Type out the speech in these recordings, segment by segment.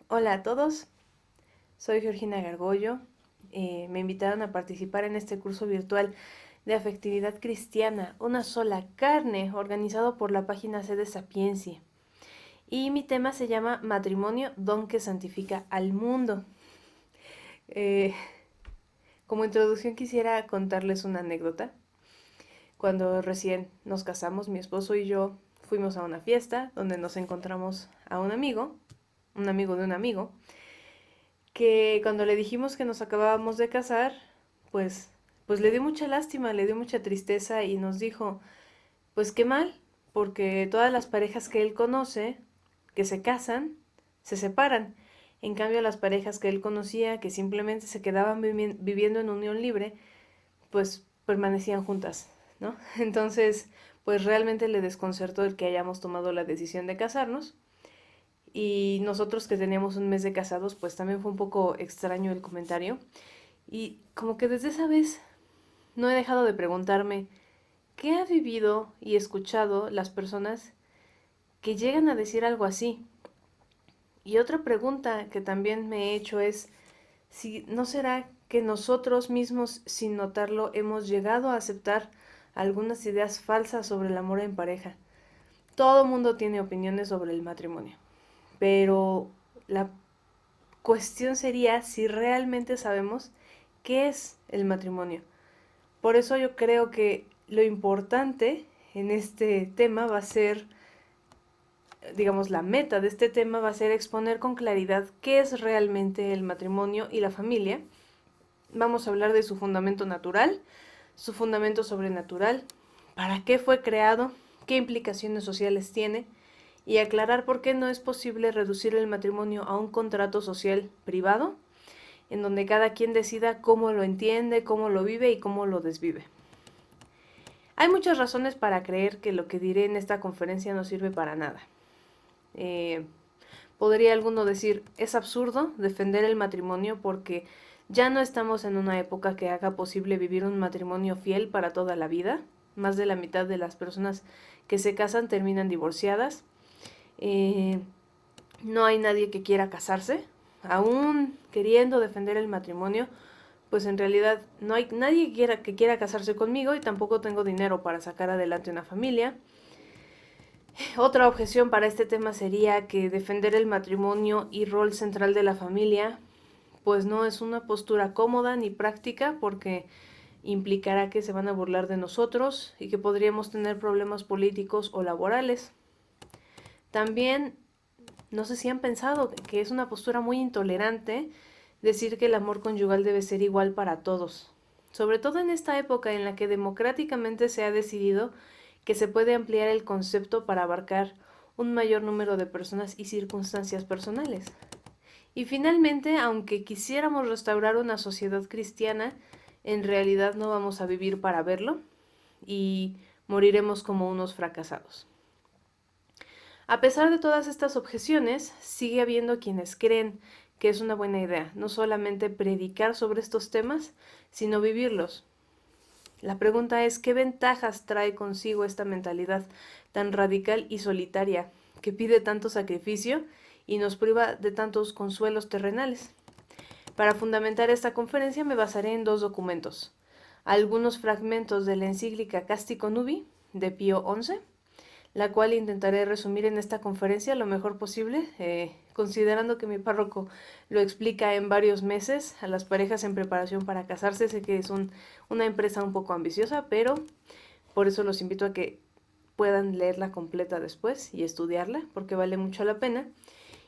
Hola a todos, soy Georgina Gargollo. Me invitaron a participar en este curso virtual de afectividad cristiana, una sola carne, organizado por la página Sede Sapientia. Y mi tema se llama Matrimonio, don que santifica al mundo. Eh, como introducción quisiera contarles una anécdota. Cuando recién nos casamos, mi esposo y yo fuimos a una fiesta donde nos encontramos a un amigo de un amigo, que cuando le dijimos que nos acabábamos de casar, pues, pues le dio mucha lástima, le dio mucha tristeza y nos dijo, pues qué mal, porque todas las parejas que él conoce, que se casan, se separan. En cambio, las parejas que él conocía, que simplemente se quedaban viviendo en unión libre, pues permanecían juntas, ¿no? Entonces, pues realmente le desconcertó el que hayamos tomado la decisión de casarnos. Y nosotros que teníamos un mes de casados, pues también fue un poco extraño el comentario. Y como que desde esa vez no he dejado de preguntarme qué ha vivido y escuchado las personas que llegan a decir algo así. Y otra pregunta que también me he hecho es si no será que nosotros mismos, sin notarlo, hemos llegado a aceptar algunas ideas falsas sobre el amor en pareja. Todo mundo tiene opiniones sobre el matrimonio, pero la cuestión sería si realmente sabemos qué es el matrimonio. Por eso yo creo que lo importante en este tema va a ser, digamos, la meta de este tema va a ser exponer con claridad qué es realmente el matrimonio y la familia. Vamos a hablar de su fundamento natural, su fundamento sobrenatural, para qué fue creado, qué implicaciones sociales tiene y aclarar por qué no es posible reducir el matrimonio a un contrato social privado en donde cada quien decida cómo lo entiende, cómo lo vive y cómo lo desvive. Hay muchas razones para creer que lo que diré en esta conferencia no sirve para nada. Eh, Podría alguno decir, es absurdo defender el matrimonio porque ya no estamos en una época que haga posible vivir un matrimonio fiel para toda la vida. Más de la mitad de las personas que se casan terminan divorciadas. Eh, no hay nadie que quiera casarse. Aún queriendo defender el matrimonio, pues en realidad no hay nadie que quiera casarse conmigo y tampoco tengo dinero para sacar adelante una familia. Otra objeción para este tema sería que defender el matrimonio y rol central de la familia pues no es una postura cómoda ni práctica porque implicará que se van a burlar de nosotros y que podríamos tener problemas políticos o laborales. También no sé si han pensado que es una postura muy intolerante decir que el amor conyugal debe ser igual para todos, sobre todo en esta época en la que democráticamente se ha decidido que se puede ampliar el concepto para abarcar un mayor número de personas y circunstancias personales. Y finalmente, aunque quisiéramos restaurar una sociedad cristiana, en realidad no vamos a vivir para verlo y moriremos como unos fracasados. A pesar de todas estas objeciones, sigue habiendo quienes creen que es una buena idea no solamente predicar sobre estos temas, sino vivirlos. La pregunta es, ¿qué ventajas trae consigo esta mentalidad tan radical y solitaria que pide tanto sacrificio y nos priva de tantos consuelos terrenales? Para fundamentar esta conferencia me basaré en dos documentos. Algunos fragmentos de la encíclica Castico Nubi de Pío XI, la cual intentaré resumir en esta conferencia lo mejor posible, considerando que mi párroco lo explica en varios meses a las parejas en preparación para casarse. Sé que es una empresa un poco ambiciosa, pero por eso los invito a que puedan leerla completa después y estudiarla, porque vale mucho la pena.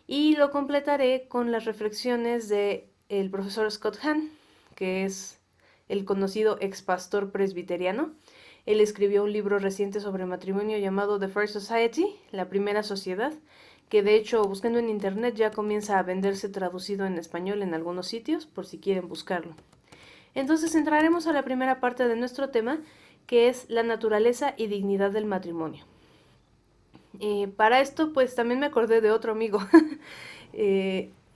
Y lo completaré con las reflexiones de el profesor Scott Hahn, que es el conocido ex pastor presbiteriano. Él escribió un libro reciente sobre matrimonio llamado The First Society, la primera sociedad, que de hecho buscando en internet ya comienza a venderse traducido en español en algunos sitios, por si quieren buscarlo. Entonces entraremos a la primera parte de nuestro tema, que es la naturaleza y dignidad del matrimonio. Para esto, pues también me acordé de otro amigo.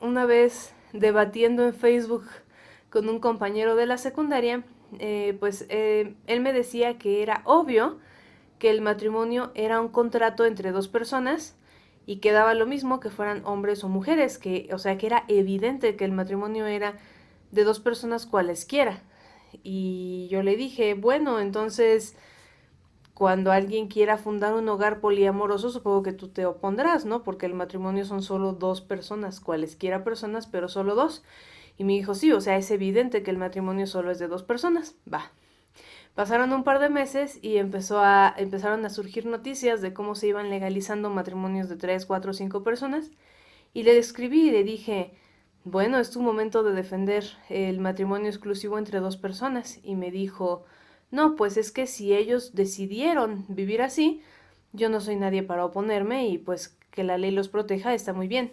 Una vez debatiendo en Facebook con un compañero de la secundaria, él me decía que era obvio que el matrimonio era un contrato entre dos personas y quedaba lo mismo que fueran hombres o mujeres, o sea, que era evidente que el matrimonio era de dos personas cualesquiera. Y yo le dije, bueno, entonces cuando alguien quiera fundar un hogar poliamoroso, supongo que tú te opondrás, ¿no? Porque el matrimonio son solo dos personas, cualesquiera personas, pero solo dos. Y me dijo, sí, o sea, es evidente que el matrimonio solo es de dos personas. Va. Pasaron un par de meses y empezaron a surgir noticias de cómo se iban legalizando matrimonios de 3, 4, 5 personas. Y le escribí y le dije, bueno, es tu momento de defender el matrimonio exclusivo entre dos personas. Y me dijo, no, pues es que si ellos decidieron vivir así, yo no soy nadie para oponerme y pues que la ley los proteja está muy bien.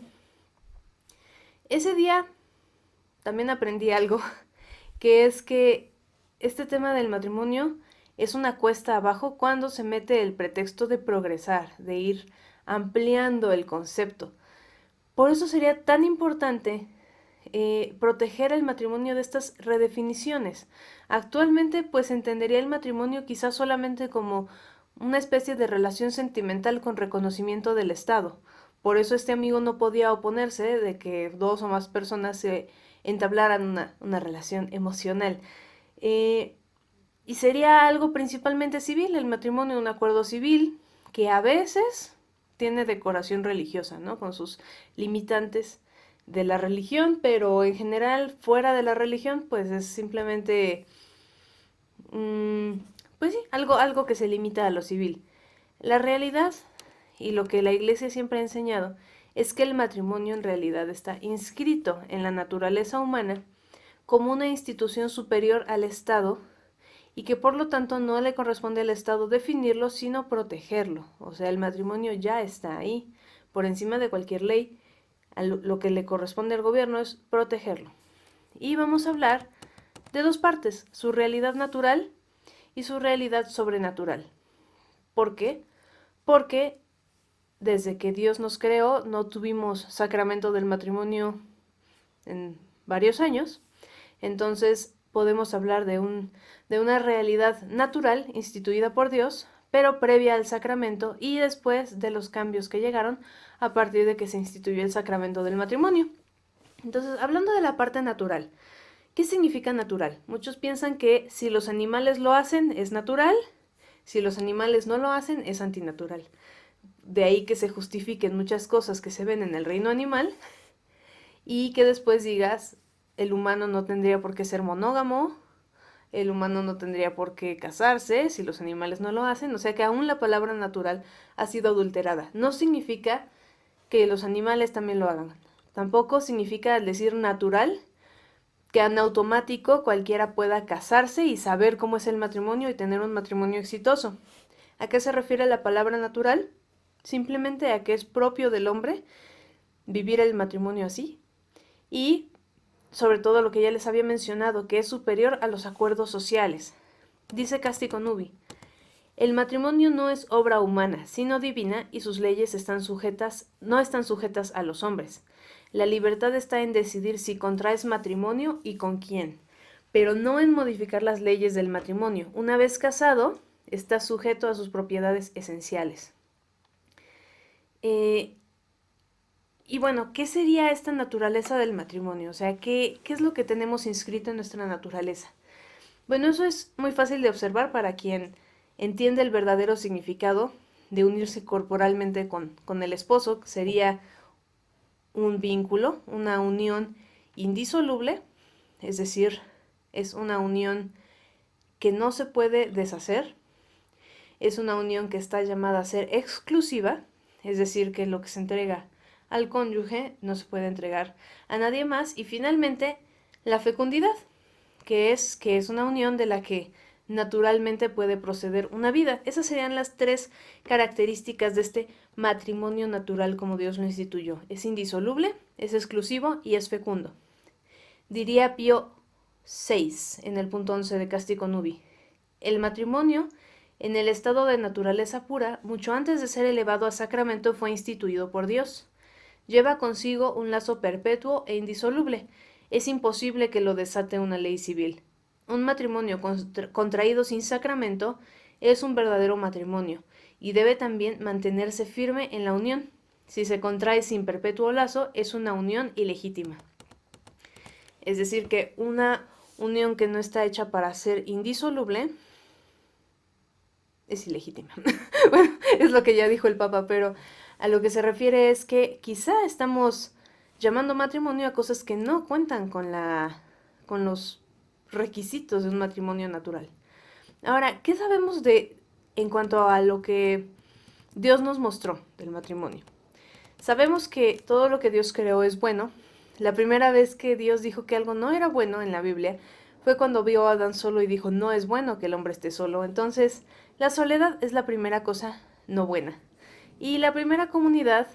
Ese día también aprendí algo, que es que este tema del matrimonio es una cuesta abajo cuando se mete el pretexto de progresar, de ir ampliando el concepto. Por eso sería tan importante proteger el matrimonio de estas redefiniciones. Actualmente, pues entendería el matrimonio quizás solamente como una especie de relación sentimental con reconocimiento del Estado. Por eso este amigo no podía oponerse de que dos o más personas se entablaran una relación emocional. Eh, y sería algo principalmente civil, el matrimonio, un acuerdo civil que a veces tiene decoración religiosa, ¿no? Con sus limitantes de la religión, pero en general fuera de la religión, pues es simplemente, pues sí, algo que se limita a lo civil. La realidad y lo que la Iglesia siempre ha enseñado es que el matrimonio en realidad está inscrito en la naturaleza humana como una institución superior al Estado y que por lo tanto no le corresponde al Estado definirlo, sino protegerlo. O sea, el matrimonio ya está ahí, por encima de cualquier ley. Lo que le corresponde al gobierno es protegerlo. Y vamos a hablar de dos partes, su realidad natural y su realidad sobrenatural. ¿Por qué? Porque desde que Dios nos creó no tuvimos sacramento del matrimonio en varios años. Entonces podemos hablar de una realidad natural instituida por Dios, pero previa al sacramento y después de los cambios que llegaron a partir de que se instituyó el sacramento del matrimonio. Entonces, hablando de la parte natural, ¿qué significa natural? Muchos piensan que si los animales lo hacen es natural, si los animales no lo hacen es antinatural. De ahí que se justifiquen muchas cosas que se ven en el reino animal y que después digas, el humano no tendría por qué ser monógamo, el humano no tendría por qué casarse si los animales no lo hacen, o sea que aún la palabra natural ha sido adulterada. No significa que los animales también lo hagan. Tampoco significa al decir natural que en automático cualquiera pueda casarse y saber cómo es el matrimonio y tener un matrimonio exitoso. ¿A qué se refiere la palabra natural? Simplemente a que es propio del hombre vivir el matrimonio así y sobre todo lo que ya les había mencionado, que es superior a los acuerdos sociales. Dice Cástico Nubi, el matrimonio no es obra humana, sino divina, y sus leyes no están sujetas a los hombres. La libertad está en decidir si contraes matrimonio y con quién, pero no en modificar las leyes del matrimonio. Una vez casado, está sujeto a sus propiedades esenciales. Y bueno, ¿qué sería esta naturaleza del matrimonio? O sea, ¿qué es lo que tenemos inscrito en nuestra naturaleza? Bueno, eso es muy fácil de observar para quien entiende el verdadero significado de unirse corporalmente con el esposo, que sería un vínculo, una unión indisoluble, es decir, es una unión que no se puede deshacer, es una unión que está llamada a ser exclusiva, es decir, que lo que se entrega al cónyuge no se puede entregar a nadie más, y finalmente la fecundidad, que es una unión de la que naturalmente puede proceder una vida. Esas serían las tres características de este matrimonio natural como Dios lo instituyó. Es indisoluble, es exclusivo y es fecundo. Diría Pío VI en el punto 11 de Cástico Nubi. El matrimonio, en el estado de naturaleza pura, mucho antes de ser elevado a sacramento, fue instituido por Dios. Lleva consigo un lazo perpetuo e indisoluble. Es imposible que lo desate una ley civil. Un matrimonio contraído sin sacramento es un verdadero matrimonio y debe también mantenerse firme en la unión. Si se contrae sin perpetuo lazo, es una unión ilegítima. Es decir, que una unión que no está hecha para ser indisoluble es ilegítima. Bueno, es lo que ya dijo el Papa, pero a lo que se refiere es que quizá estamos llamando matrimonio a cosas que no cuentan con los requisitos de un matrimonio natural. Ahora, ¿qué sabemos en cuanto a lo que Dios nos mostró del matrimonio? Sabemos que todo lo que Dios creó es bueno. La primera vez que Dios dijo que algo no era bueno en la Biblia fue cuando vio a Adán solo y dijo, no es bueno que el hombre esté solo. Entonces, la soledad es la primera cosa no buena. Y la primera comunidad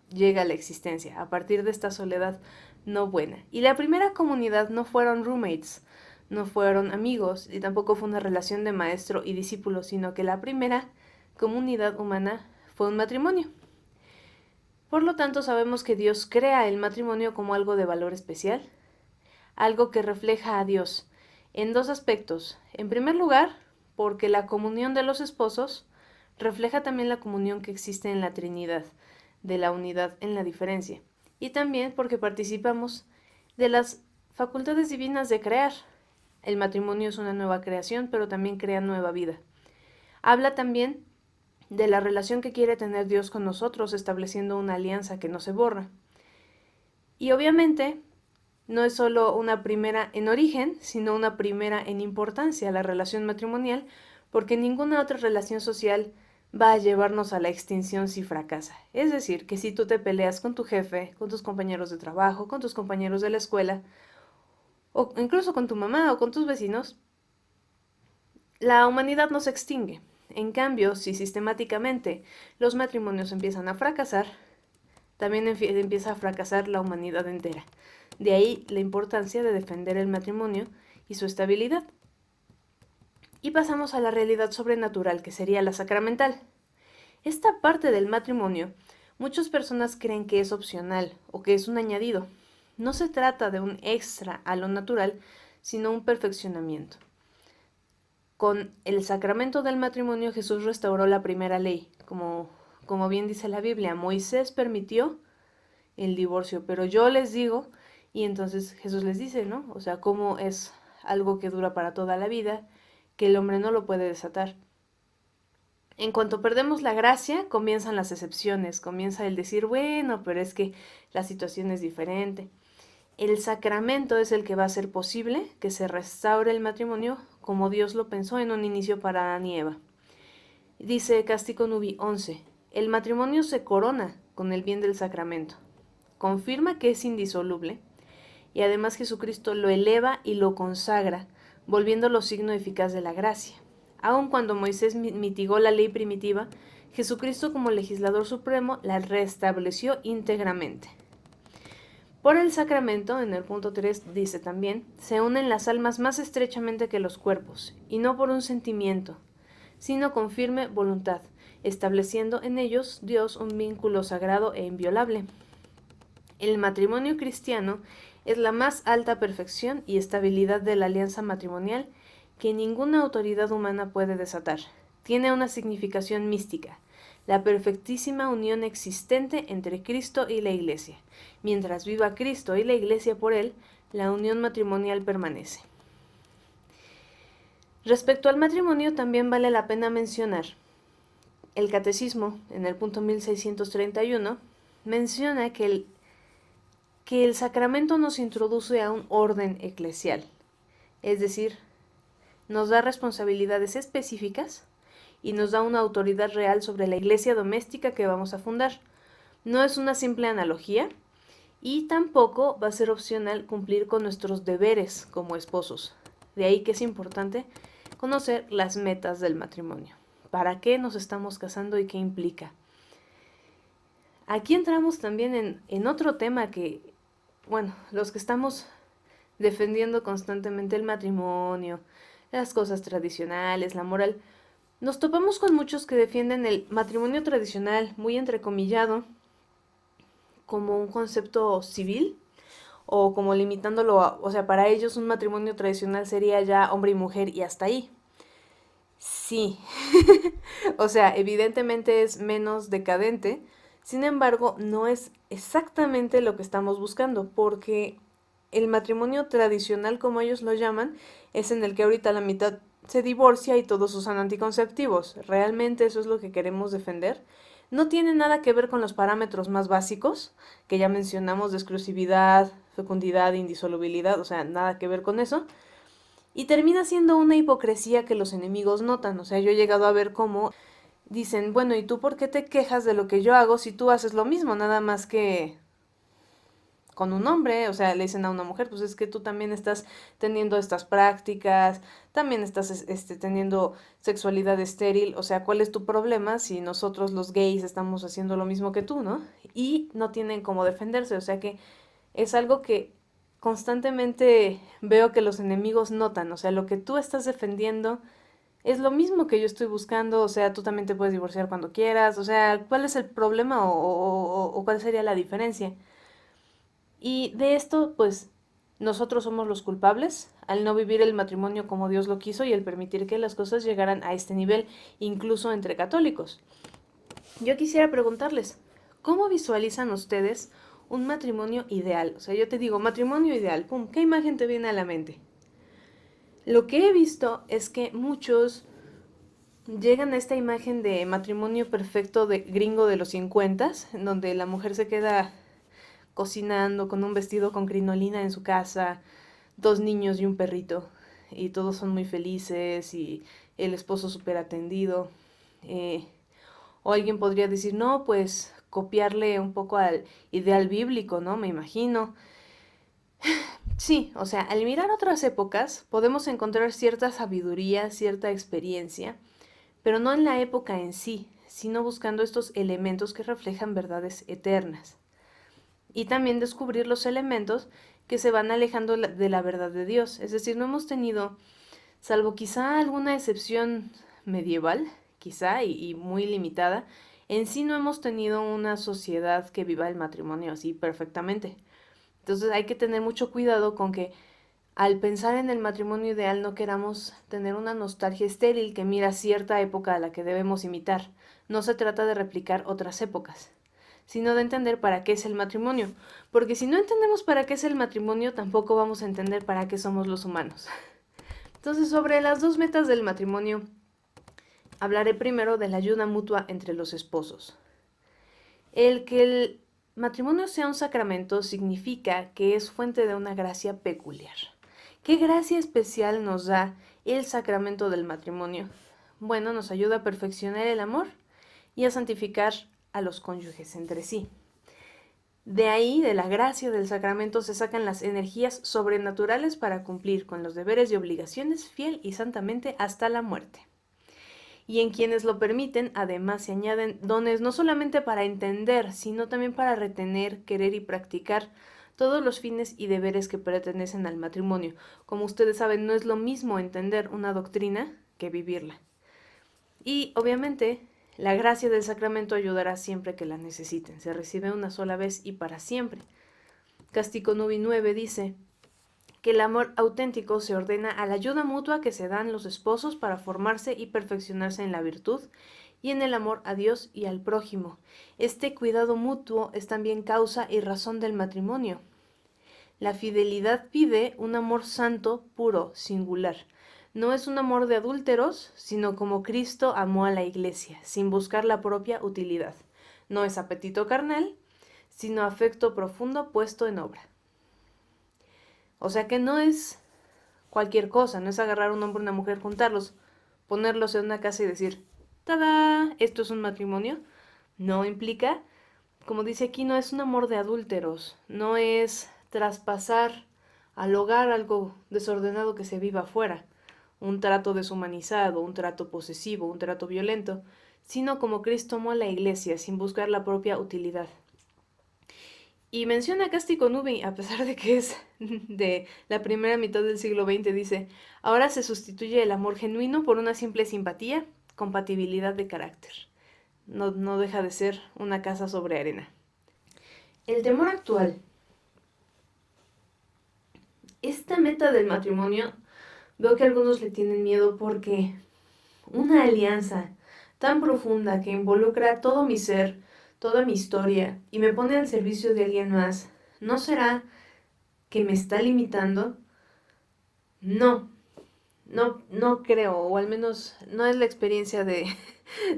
llega a la existencia a partir de esta soledad no buena. Y la primera comunidad no fueron roommates, no fueron amigos y tampoco fue una relación de maestro y discípulo, sino que la primera comunidad humana fue un matrimonio. Por lo tanto, sabemos que Dios crea el matrimonio como algo de valor especial, algo que refleja a Dios en dos aspectos. En primer lugar, porque la comunión de los esposos refleja también la comunión que existe en la Trinidad, de la unidad en la diferencia. Y también porque participamos de las facultades divinas de crear. El matrimonio es una nueva creación, pero también crea nueva vida. Habla también de la relación que quiere tener Dios con nosotros, estableciendo una alianza que no se borra. Y obviamente no es solo una primera en origen, sino una primera en importancia, la relación matrimonial, porque ninguna otra relación social va a llevarnos a la extinción si fracasa. Es decir, que si tú te peleas con tu jefe, con tus compañeros de trabajo, con tus compañeros de la escuela, o incluso con tu mamá o con tus vecinos, la humanidad no se extingue. En cambio, si sistemáticamente los matrimonios empiezan a fracasar, también empieza a fracasar la humanidad entera. De ahí la importancia de defender el matrimonio y su estabilidad. Y pasamos a la realidad sobrenatural, que sería la sacramental. Esta parte del matrimonio, muchas personas creen que es opcional o que es un añadido. No se trata de un extra a lo natural, sino un perfeccionamiento. Con el sacramento del matrimonio Jesús restauró la primera ley. Como bien dice la Biblia, Moisés permitió el divorcio, pero yo les digo, y entonces Jesús les dice, ¿no? O sea, cómo es algo que dura para toda la vida, que el hombre no lo puede desatar. En cuanto perdemos la gracia, comienzan las excepciones, comienza el decir, bueno, pero es que la situación es diferente. El sacramento es el que va a hacer posible que se restaure el matrimonio como Dios lo pensó en un inicio para Adán y Eva. Dice Castico Nubi 11, el matrimonio se corona con el bien del sacramento. Confirma que es indisoluble y además Jesucristo lo eleva y lo consagra, volviéndolo signo eficaz de la gracia. Aun cuando Moisés mitigó la ley primitiva, Jesucristo como legislador supremo la restableció íntegramente. Por el sacramento, en el punto 3 dice también, se unen las almas más estrechamente que los cuerpos, y no por un sentimiento, sino con firme voluntad, estableciendo en ellos Dios un vínculo sagrado e inviolable. El matrimonio cristiano es la más alta perfección y estabilidad de la alianza matrimonial que ninguna autoridad humana puede desatar. Tiene una significación mística, la perfectísima unión existente entre Cristo y la Iglesia. Mientras viva Cristo y la Iglesia por él, la unión matrimonial permanece. Respecto al matrimonio también vale la pena mencionar el Catecismo, en el punto 1631, menciona que el sacramento nos introduce a un orden eclesial, es decir, nos da responsabilidades específicas y nos da una autoridad real sobre la iglesia doméstica que vamos a fundar. No es una simple analogía y tampoco va a ser opcional cumplir con nuestros deberes como esposos. De ahí que es importante conocer las metas del matrimonio. ¿Para qué nos estamos casando y qué implica? Aquí entramos también en otro tema que, bueno, los que estamos defendiendo constantemente el matrimonio, las cosas tradicionales, la moral, nos topamos con muchos que defienden el matrimonio tradicional, muy entrecomillado, como un concepto civil o como limitándolo o sea, para ellos un matrimonio tradicional sería ya hombre y mujer y hasta ahí. Sí, o sea, evidentemente es menos decadente, Sin embargo, no es exactamente lo que estamos buscando, porque el matrimonio tradicional, como ellos lo llaman, es en el que ahorita la mitad se divorcia y todos usan anticonceptivos. ¿Realmente eso es lo que queremos defender? No tiene nada que ver con los parámetros más básicos, que ya mencionamos, de exclusividad, fecundidad, indisolubilidad, o sea, nada que ver con eso. Y termina siendo una hipocresía que los enemigos notan. O sea, yo he llegado a ver cómo dicen, bueno, ¿y tú por qué te quejas de lo que yo hago si tú haces lo mismo? Nada más que con un hombre, o sea, le dicen a una mujer, pues es que tú también estás teniendo estas prácticas, también estás teniendo sexualidad estéril, o sea, ¿cuál es tu problema si nosotros los gays estamos haciendo lo mismo que tú, ¿no? Y no tienen cómo defenderse, o sea que es algo que constantemente veo que los enemigos notan, o sea, lo que tú estás defendiendo es lo mismo que yo estoy buscando, o sea, tú también te puedes divorciar cuando quieras, o sea, ¿cuál es el problema o cuál sería la diferencia? Y de esto, pues, nosotros somos los culpables al no vivir el matrimonio como Dios lo quiso y el permitir que las cosas llegaran a este nivel, incluso entre católicos. Yo quisiera preguntarles, ¿cómo visualizan ustedes un matrimonio ideal? O sea, yo te digo, matrimonio ideal, pum, ¿qué imagen te viene a la mente? Lo que he visto es que muchos llegan a esta imagen de matrimonio perfecto de gringo de los 50, en donde la mujer se queda cocinando con un vestido con crinolina en su casa, dos niños y un perrito, y todos son muy felices y el esposo súper atendido. O alguien podría decir, no, pues copiarle un poco al ideal bíblico, ¿no? Me imagino. Sí, o sea, al mirar otras épocas podemos encontrar cierta sabiduría, cierta experiencia, pero no en la época en sí, sino buscando estos elementos que reflejan verdades eternas. Y también descubrir los elementos que se van alejando de la verdad de Dios. Es decir, no hemos tenido, salvo quizá alguna excepción medieval, quizá y muy limitada, en sí no hemos tenido una sociedad que viva el matrimonio así perfectamente. Entonces hay que tener mucho cuidado con que al pensar en el matrimonio ideal no queramos tener una nostalgia estéril que mira cierta época a la que debemos imitar. No se trata de replicar otras épocas, sino de entender para qué es el matrimonio. Porque si no entendemos para qué es el matrimonio, tampoco vamos a entender para qué somos los humanos. Entonces, sobre las dos metas del matrimonio, hablaré primero de la ayuda mutua entre los esposos. El que el matrimonio sea un sacramento significa que es fuente de una gracia peculiar. ¿Qué gracia especial nos da el sacramento del matrimonio? Bueno, nos ayuda a perfeccionar el amor y a santificar a los cónyuges entre sí. De ahí, de la gracia del sacramento, se sacan las energías sobrenaturales para cumplir con los deberes y obligaciones fiel y santamente hasta la muerte. Y en quienes lo permiten, además se añaden dones no solamente para entender, sino también para retener, querer y practicar todos los fines y deberes que pertenecen al matrimonio. Como ustedes saben, no es lo mismo entender una doctrina que vivirla. Y obviamente, la gracia del sacramento ayudará siempre que la necesiten. Se recibe una sola vez y para siempre. Castico Nubi 9 dice que el amor auténtico se ordena a la ayuda mutua que se dan los esposos para formarse y perfeccionarse en la virtud y en el amor a Dios y al prójimo. Este cuidado mutuo es también causa y razón del matrimonio. La fidelidad pide un amor santo, puro, singular. No es un amor de adúlteros, sino como Cristo amó a la Iglesia, sin buscar la propia utilidad. No es apetito carnal, sino afecto profundo puesto en obra. O sea que no es cualquier cosa, no es agarrar un hombre y una mujer, juntarlos, ponerlos en una casa y decir, ¡tada! Esto es un matrimonio. No implica, como dice aquí, no es un amor de adúlteros, no es traspasar al hogar algo desordenado que se viva afuera, un trato deshumanizado, un trato posesivo, un trato violento, sino como Cristo amó a la Iglesia sin buscar la propia utilidad. Y menciona Cástico Nubi, a pesar de que es de la primera mitad del siglo XX, dice, ahora se sustituye el amor genuino por una simple simpatía, compatibilidad de carácter. No deja de ser una casa sobre arena. El temor actual. Esta meta del matrimonio, veo que algunos le tienen miedo porque una alianza tan profunda que involucra todo mi ser, toda mi historia y me pone al servicio de alguien más, ¿no será que me está limitando? No, no creo, o al menos no es la experiencia de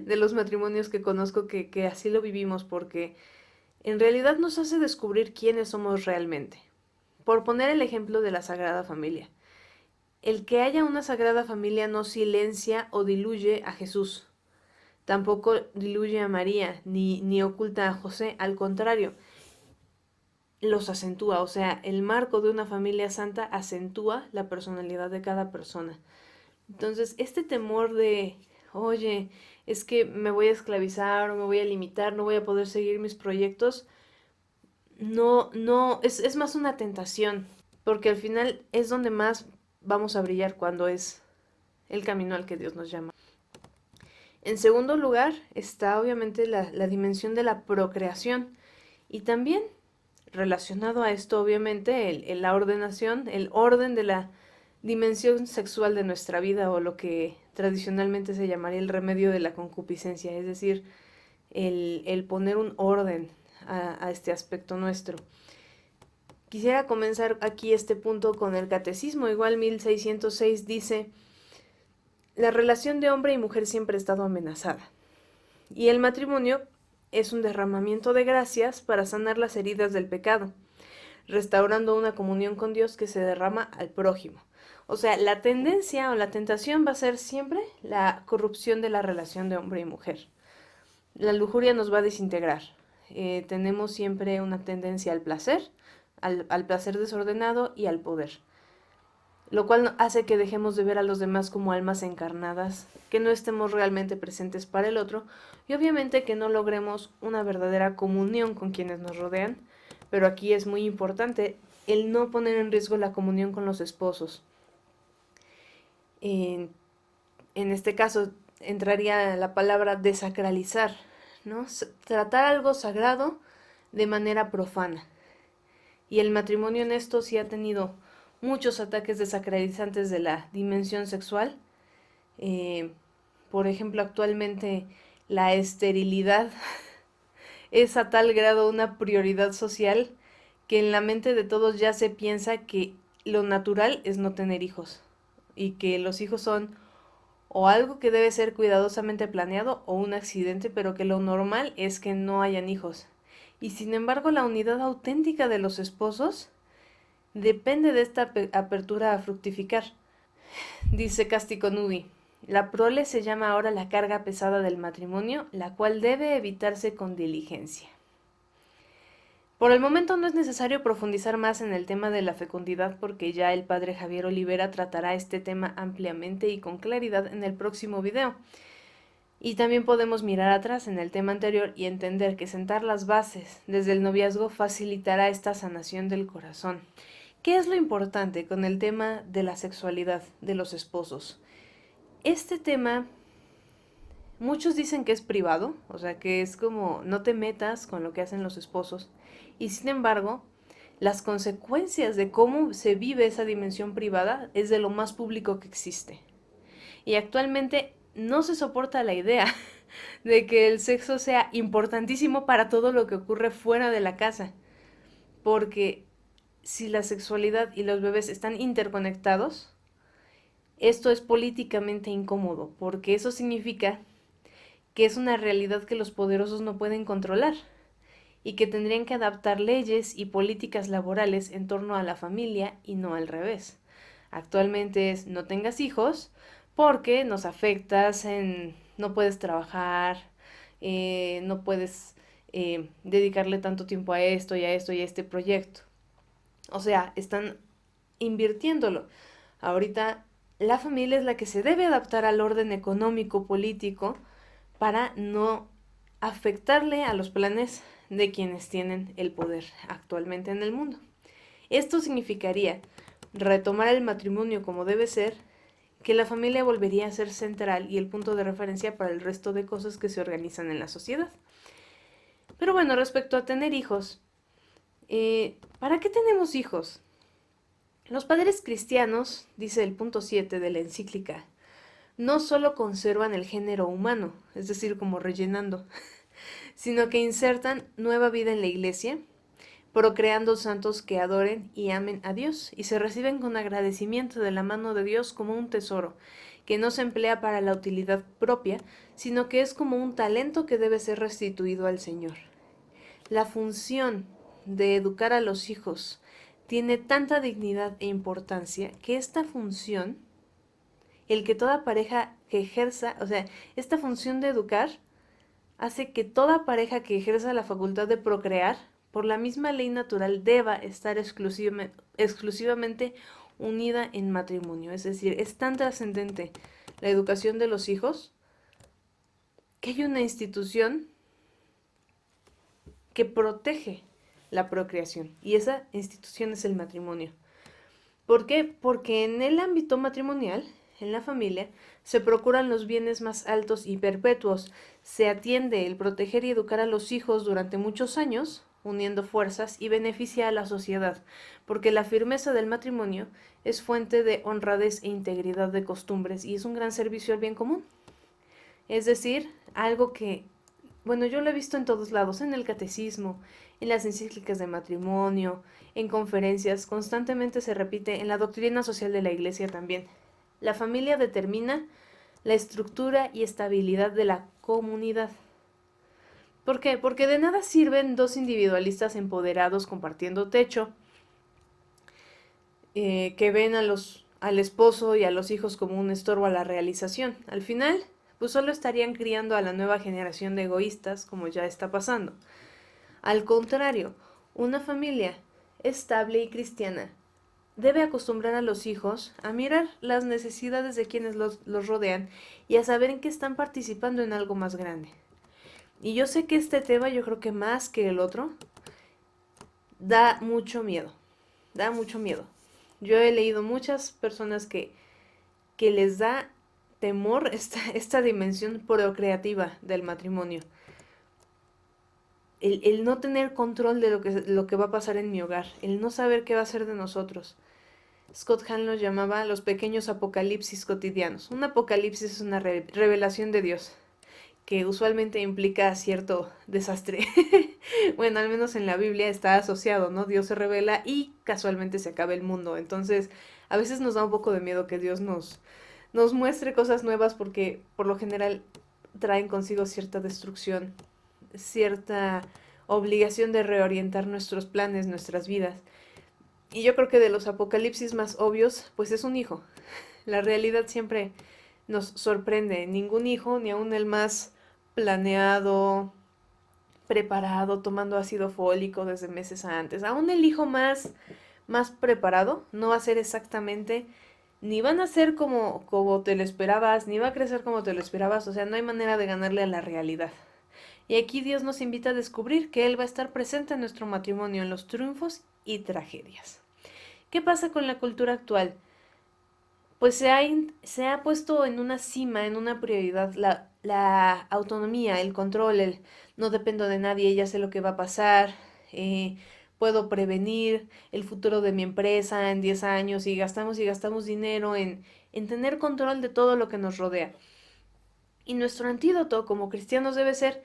los matrimonios que conozco que así lo vivimos, porque en realidad nos hace descubrir quiénes somos realmente. Por poner el ejemplo de la Sagrada Familia. El que haya una Sagrada Familia no silencia o diluye a Jesús. Tampoco diluye a María, ni oculta a José. Al contrario, los acentúa. O sea, el marco de una familia santa acentúa la personalidad de cada persona. Entonces, este temor de, oye, es que me voy a esclavizar o me voy a limitar, no voy a poder seguir mis proyectos, es más una tentación, porque al final es donde más vamos a brillar cuando es el camino al que Dios nos llama. En segundo lugar está obviamente la dimensión de la procreación y también relacionado a esto obviamente la ordenación, el orden de la dimensión sexual de nuestra vida o lo que tradicionalmente se llamaría el remedio de la concupiscencia, es decir, el poner un orden a este aspecto nuestro. Quisiera comenzar aquí este punto con el Catecismo, igual 1606 dice: la relación de hombre y mujer siempre ha estado amenazada, y el matrimonio es un derramamiento de gracias para sanar las heridas del pecado, restaurando una comunión con Dios que se derrama al prójimo. O sea, la tendencia o la tentación va a ser siempre la corrupción de la relación de hombre y mujer. La lujuria nos va a desintegrar. Tenemos siempre una tendencia al placer, al placer desordenado y al poder, lo cual hace que dejemos de ver a los demás como almas encarnadas, que no estemos realmente presentes para el otro y obviamente que no logremos una verdadera comunión con quienes nos rodean, pero aquí es muy importante el no poner en riesgo la comunión con los esposos. En este caso entraría la palabra desacralizar, ¿no? Tratar algo sagrado de manera profana. Y el matrimonio en esto sí ha tenido muchos ataques desacralizantes de la dimensión sexual. Por ejemplo, actualmente la esterilidad es a tal grado una prioridad social que en la mente de todos ya se piensa que lo natural es no tener hijos y que los hijos son o algo que debe ser cuidadosamente planeado o un accidente, pero que lo normal es que no hayan hijos. Y sin embargo, la unidad auténtica de los esposos depende de esta apertura a fructificar. Dice Casticonudi: la prole se llama ahora la carga pesada del matrimonio, la cual debe evitarse con diligencia. Por el momento no es necesario profundizar más en el tema de la fecundidad porque ya el padre Javier Olivera tratará este tema ampliamente y con claridad en el próximo video. Y también podemos mirar atrás en el tema anterior y entender que sentar las bases desde el noviazgo facilitará esta sanación del corazón. ¿Qué es lo importante con el tema de la sexualidad de los esposos? Este tema, muchos dicen que es privado, o sea que es como no te metas con lo que hacen los esposos, y sin embargo, las consecuencias de cómo se vive esa dimensión privada es de lo más público que existe. Y actualmente no se soporta la idea de que el sexo sea importantísimo para todo lo que ocurre fuera de la casa, porque si la sexualidad y los bebés están interconectados, esto es políticamente incómodo, porque eso significa que es una realidad que los poderosos no pueden controlar y que tendrían que adaptar leyes y políticas laborales en torno a la familia y no al revés. Actualmente es no tengas hijos porque nos afectas no puedes trabajar, no puedes dedicarle tanto tiempo a esto y a esto y a este proyecto. O sea, están invirtiéndolo. Ahorita la familia es la que se debe adaptar al orden económico, político, para no afectarle a los planes de quienes tienen el poder actualmente en el mundo. Esto significaría retomar el matrimonio como debe ser, que la familia volvería a ser central y el punto de referencia para el resto de cosas que se organizan en la sociedad. Pero bueno, respecto a tener hijos, ¿para qué tenemos hijos? Los padres cristianos, dice el punto 7 de la encíclica, no solo conservan el género humano, es decir, como rellenando, sino que insertan nueva vida en la iglesia, procreando santos que adoren y amen a Dios, y se reciben con agradecimiento de la mano de Dios como un tesoro, que no se emplea para la utilidad propia, sino que es como un talento que debe ser restituido al Señor. La función de educar a los hijos tiene tanta dignidad e importancia que esta función, el que toda pareja que ejerza, o sea, esta función de educar hace que toda pareja que ejerza la facultad de procrear, por la misma ley natural, deba estar exclusivamente unida en matrimonio. Es decir, es tan trascendente la educación de los hijos que hay una institución que protege la procreación, y esa institución es el matrimonio. ¿Por qué? Porque en el ámbito matrimonial, en la familia, se procuran los bienes más altos y perpetuos, se atiende el proteger y educar a los hijos durante muchos años, uniendo fuerzas, y beneficia a la sociedad, porque la firmeza del matrimonio es fuente de honradez e integridad de costumbres y es un gran servicio al bien común. Es decir, algo que, bueno, yo lo he visto en todos lados, en el catecismo, en las encíclicas de matrimonio, en conferencias, constantemente se repite en la doctrina social de la Iglesia también. La familia determina la estructura y estabilidad de la comunidad. ¿Por qué? Porque de nada sirven dos individualistas empoderados compartiendo techo, que ven al esposo y a los hijos como un estorbo a la realización. Al final, pues solo estarían criando a la nueva generación de egoístas, como ya está pasando. Al contrario, una familia estable y cristiana debe acostumbrar a los hijos a mirar las necesidades de quienes los rodean y a saber en que están participando en algo más grande. Y yo sé que este tema, yo creo que más que el otro, da mucho miedo. Da mucho miedo. Yo he leído muchas personas que les da temor esta dimensión procreativa del matrimonio. El no tener control de lo que va a pasar en mi hogar, el no saber qué va a ser de nosotros. Scott Hahn los llamaba los pequeños apocalipsis cotidianos. Un apocalipsis es una revelación de Dios, que usualmente implica cierto desastre. Bueno, al menos en la Biblia está asociado, ¿no? Dios se revela y casualmente se acaba el mundo. Entonces, a veces nos da un poco de miedo que Dios nos muestre cosas nuevas porque por lo general traen consigo cierta destrucción, cierta obligación de reorientar nuestros planes, nuestras vidas. Y yo creo que de los apocalipsis más obvios, pues es un hijo. La realidad siempre nos sorprende. Ningún hijo, ni aun el más planeado, preparado, tomando ácido fólico desde meses antes, aún el hijo más preparado, no va a ser exactamente, ni van a ser como te lo esperabas, ni va a crecer como te lo esperabas, o sea, no hay manera de ganarle a la realidad. Y aquí Dios nos invita a descubrir que Él va a estar presente en nuestro matrimonio, en los triunfos y tragedias. ¿Qué pasa con la cultura actual? Pues se ha puesto en una cima, en una prioridad, la autonomía, el control, el no dependo de nadie, ya sé lo que va a pasar, puedo prevenir el futuro de mi empresa en 10 años y gastamos dinero en tener control de todo lo que nos rodea. Y nuestro antídoto como cristianos debe ser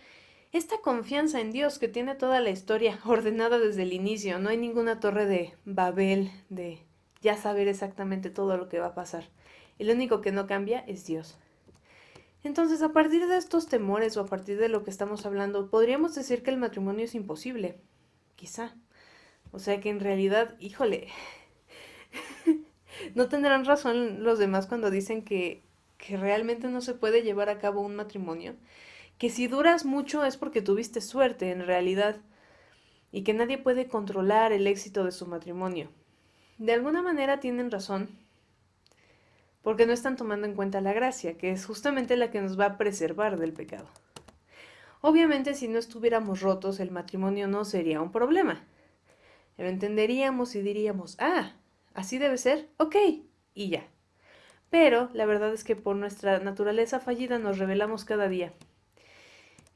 esta confianza en Dios que tiene toda la historia ordenada desde el inicio. No hay ninguna torre de Babel de ya saber exactamente todo lo que va a pasar. El único que no cambia es Dios. Entonces, a partir de estos temores o a partir de lo que estamos hablando, podríamos decir que el matrimonio es imposible. Quizá. O sea que en realidad, híjole, no tendrán razón los demás cuando dicen que realmente no se puede llevar a cabo un matrimonio. Que si duras mucho es porque tuviste suerte, en realidad. Y que nadie puede controlar el éxito de su matrimonio. De alguna manera tienen razón, porque no están tomando en cuenta la gracia, que es justamente la que nos va a preservar del pecado. Obviamente, si no estuviéramos rotos, el matrimonio no sería un problema. Lo entenderíamos y diríamos, ah, así debe ser, ok, y ya. Pero la verdad es que por nuestra naturaleza fallida nos rebelamos cada día.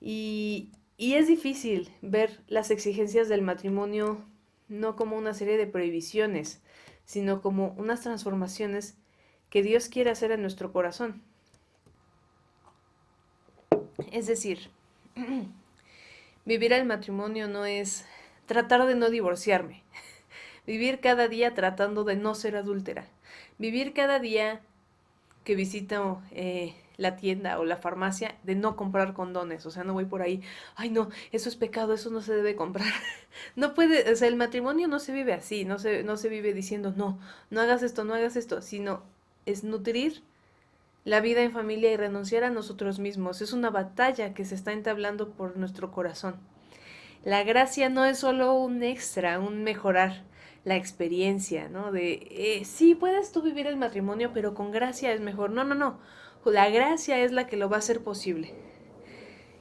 Y es difícil ver las exigencias del matrimonio no como una serie de prohibiciones, sino como unas transformaciones que Dios quiere hacer en nuestro corazón. Es decir, Vivir el matrimonio no es tratar de no divorciarme. Vivir cada día tratando de no ser adúltera. Vivir cada día que visito la tienda o la farmacia de no comprar condones. O sea, no voy por ahí, ay no, eso es pecado, eso no se debe comprar. No puede, o sea, el matrimonio no se vive así, no se vive diciendo, no, no hagas esto, no hagas esto, sino es nutrir la vida en familia y renunciar a nosotros mismos. Es una batalla que se está entablando por nuestro corazón. La gracia no es solo un extra, un mejorar la experiencia, ¿no? Sí, puedes tú vivir el matrimonio, pero con gracia es mejor. No, no, no. La gracia es la que lo va a hacer posible.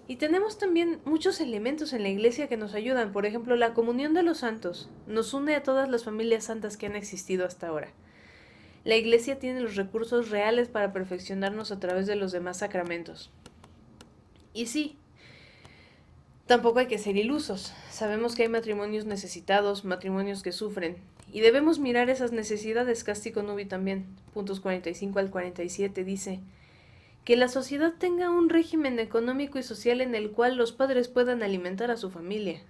Y tenemos también muchos elementos en la iglesia que nos ayudan. Por ejemplo, la comunión de los santos nos une a todas las familias santas que han existido hasta ahora. La iglesia tiene los recursos reales para perfeccionarnos a través de los demás sacramentos. Y sí, tampoco hay que ser ilusos. Sabemos que hay matrimonios necesitados, matrimonios que sufren, y debemos mirar esas necesidades. Cástico Nubi también, puntos 45 al 47, dice que la sociedad tenga un régimen económico y social en el cual los padres puedan alimentar a su familia.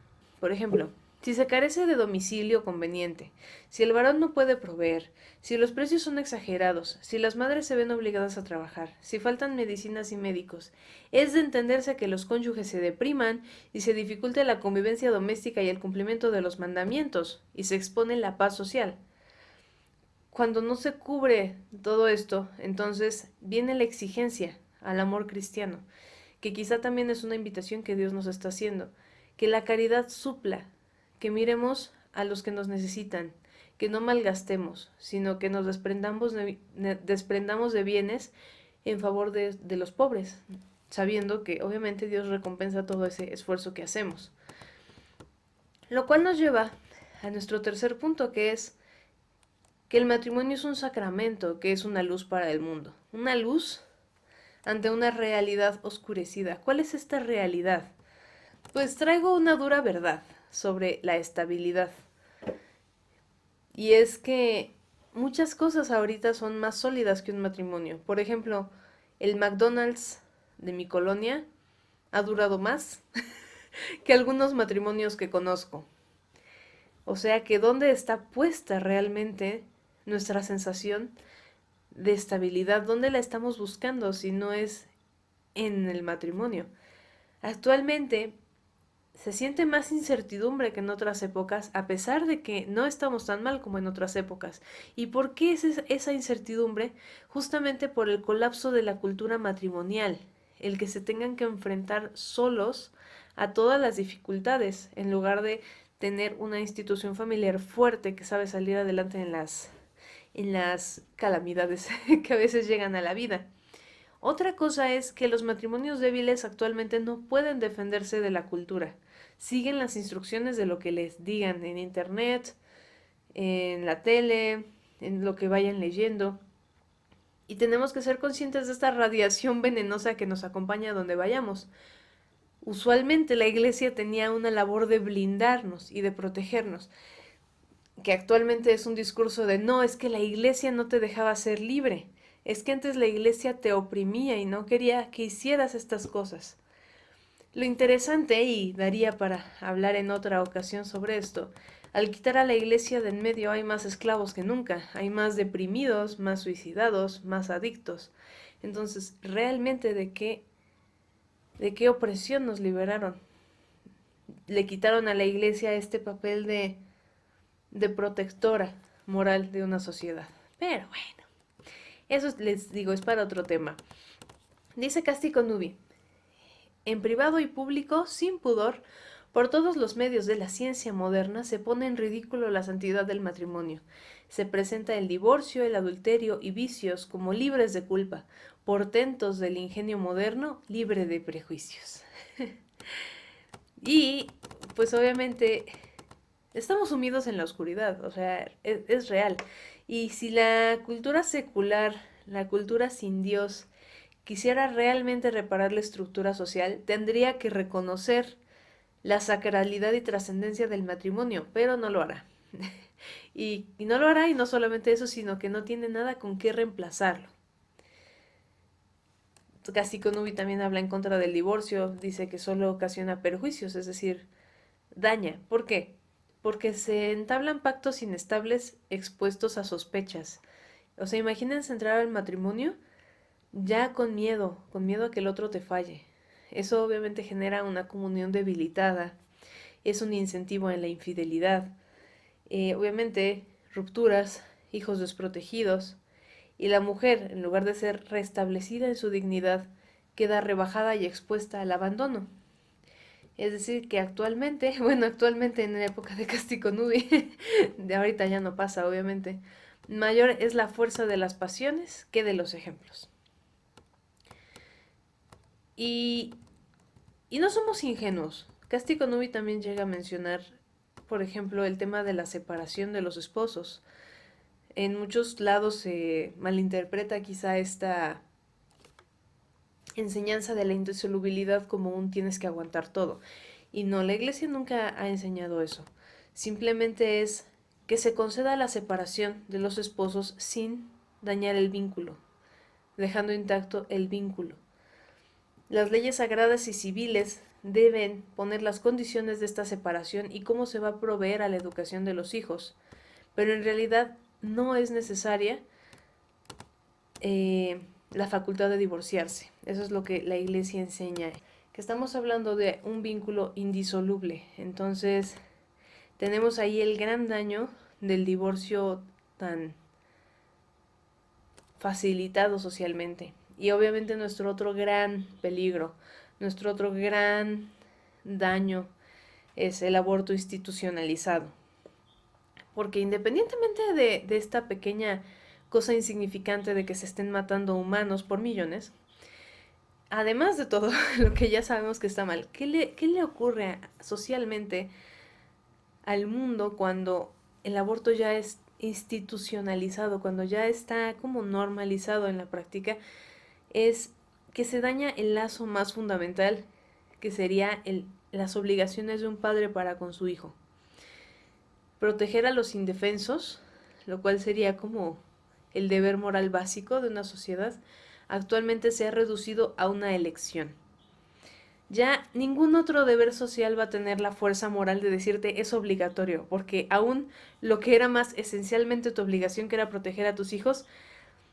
Por ejemplo, si se carece de domicilio conveniente, si el varón no puede proveer, si los precios son exagerados, si las madres se ven obligadas a trabajar, si faltan medicinas y médicos, es de entenderse que los cónyuges se depriman y se dificulte la convivencia doméstica y el cumplimiento de los mandamientos, y se expone la paz social. Cuando no se cubre todo esto, entonces viene la exigencia al amor cristiano, que quizá también es una invitación que Dios nos está haciendo, que la caridad supla, que miremos a los que nos necesitan, que no malgastemos, sino que nos desprendamos de bienes en favor de los pobres, sabiendo que obviamente Dios recompensa todo ese esfuerzo que hacemos. Lo cual nos lleva a nuestro tercer punto, que es que el matrimonio es un sacramento, que es una luz para el mundo. Una luz ante una realidad oscurecida. ¿Cuál es esta realidad? Pues traigo una dura verdad sobre la estabilidad. Y es que muchas cosas ahorita son más sólidas que un matrimonio. Por ejemplo, el McDonald's de mi colonia ha durado más que algunos matrimonios que conozco. O sea que ¿dónde está puesta realmente nuestra sensación de estabilidad? ¿Dónde la estamos buscando si no es en el matrimonio? Actualmente se siente más incertidumbre que en otras épocas, a pesar de que no estamos tan mal como en otras épocas. ¿Y por qué es esa incertidumbre? Justamente por el colapso de la cultura matrimonial, el que se tengan que enfrentar solos a todas las dificultades, en lugar de tener una institución familiar fuerte que sabe salir adelante en las calamidades que a veces llegan a la vida. Otra cosa es que los matrimonios débiles actualmente no pueden defenderse de la cultura. Siguen las instrucciones de lo que les digan en internet, en la tele, en lo que vayan leyendo. Y tenemos que ser conscientes de esta radiación venenosa que nos acompaña donde vayamos. Usualmente la iglesia tenía una labor de blindarnos y de protegernos, que actualmente es un discurso de no, es que la iglesia no te dejaba ser libre, es que antes la iglesia te oprimía y no quería que hicieras estas cosas. Lo interesante, y daría para hablar en otra ocasión sobre esto, al quitar a la iglesia de en medio hay más esclavos que nunca, hay más deprimidos, más suicidados, más adictos. Entonces, ¿realmente de qué opresión nos liberaron? Le quitaron a la iglesia este papel de protectora moral de una sociedad. Pero bueno, eso les digo, es para otro tema. Dice Cástico Nubi, en privado y público, sin pudor, por todos los medios de la ciencia moderna se pone en ridículo la santidad del matrimonio. Se presenta el divorcio, el adulterio y vicios como libres de culpa, portentos del ingenio moderno libre de prejuicios. Y pues obviamente estamos sumidos en la oscuridad, o sea, es real. Y si la cultura secular, la cultura sin Dios, quisiera realmente reparar la estructura social, tendría que reconocer la sacralidad y trascendencia del matrimonio, pero no lo hará. Y no lo hará, y no solamente eso, sino que no tiene nada con qué reemplazarlo. Casti también habla en contra del divorcio, dice que solo ocasiona perjuicios, es decir, daña. ¿Por qué? Porque se entablan pactos inestables expuestos a sospechas. O sea, imagínense entrar al matrimonio ya con miedo a que el otro te falle. Eso obviamente genera una comunión debilitada, es un incentivo en la infidelidad. Obviamente, rupturas, hijos desprotegidos, y la mujer, en lugar de ser restablecida en su dignidad, queda rebajada y expuesta al abandono. Es decir, que actualmente, bueno, actualmente en la época de Casticonubí, de ahorita ya no pasa, obviamente, mayor es la fuerza de las pasiones que de los ejemplos. Y, y no somos ingenuos. Casticonubí también llega a mencionar, por ejemplo, el tema de la separación de los esposos. En muchos lados se malinterpreta quizá esta enseñanza de la indisolubilidad como un tienes que aguantar todo. Y no, la iglesia nunca ha enseñado eso. Simplemente es que se conceda la separación de los esposos sin dañar el vínculo, dejando intacto el vínculo. Las leyes sagradas y civiles deben poner las condiciones de esta separación y cómo se va a proveer a la educación de los hijos. Pero en realidad no es necesaria la facultad de divorciarse. Eso es lo que la iglesia enseña, que estamos hablando de un vínculo indisoluble. Entonces, tenemos ahí el gran daño del divorcio tan facilitado socialmente. Y obviamente nuestro otro gran peligro, nuestro otro gran daño es el aborto institucionalizado. Porque independientemente de esta pequeña cosa insignificante de que se estén matando humanos por millones, además de todo lo que ya sabemos que está mal, ¿qué le ocurre socialmente al mundo cuando el aborto ya es institucionalizado, cuando ya está como normalizado en la práctica? Es que se daña el lazo más fundamental, que sería las obligaciones de un padre para con su hijo. Proteger a los indefensos, lo cual sería como el deber moral básico de una sociedad, actualmente se ha reducido a una elección. Ya ningún otro deber social va a tener la fuerza moral de decirte es obligatorio, porque aún lo que era más esencialmente tu obligación, que era proteger a tus hijos,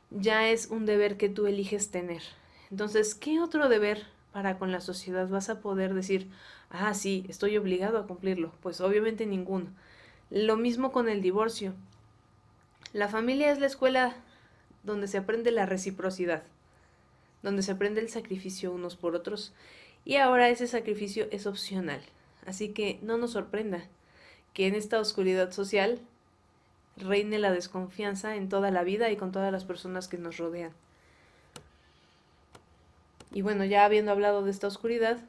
ya es un deber que tú eliges tener. Entonces, ¿qué otro deber para con la sociedad vas a poder decir, ah, sí, estoy obligado a cumplirlo? Pues obviamente ninguno. Lo mismo con el divorcio. La familia es la escuela donde se aprende la reciprocidad, donde se aprende el sacrificio unos por otros, y ahora ese sacrificio es opcional. Así que no nos sorprenda que en esta oscuridad social reine la desconfianza en toda la vida y con todas las personas que nos rodean. Y bueno, ya habiendo hablado de esta oscuridad,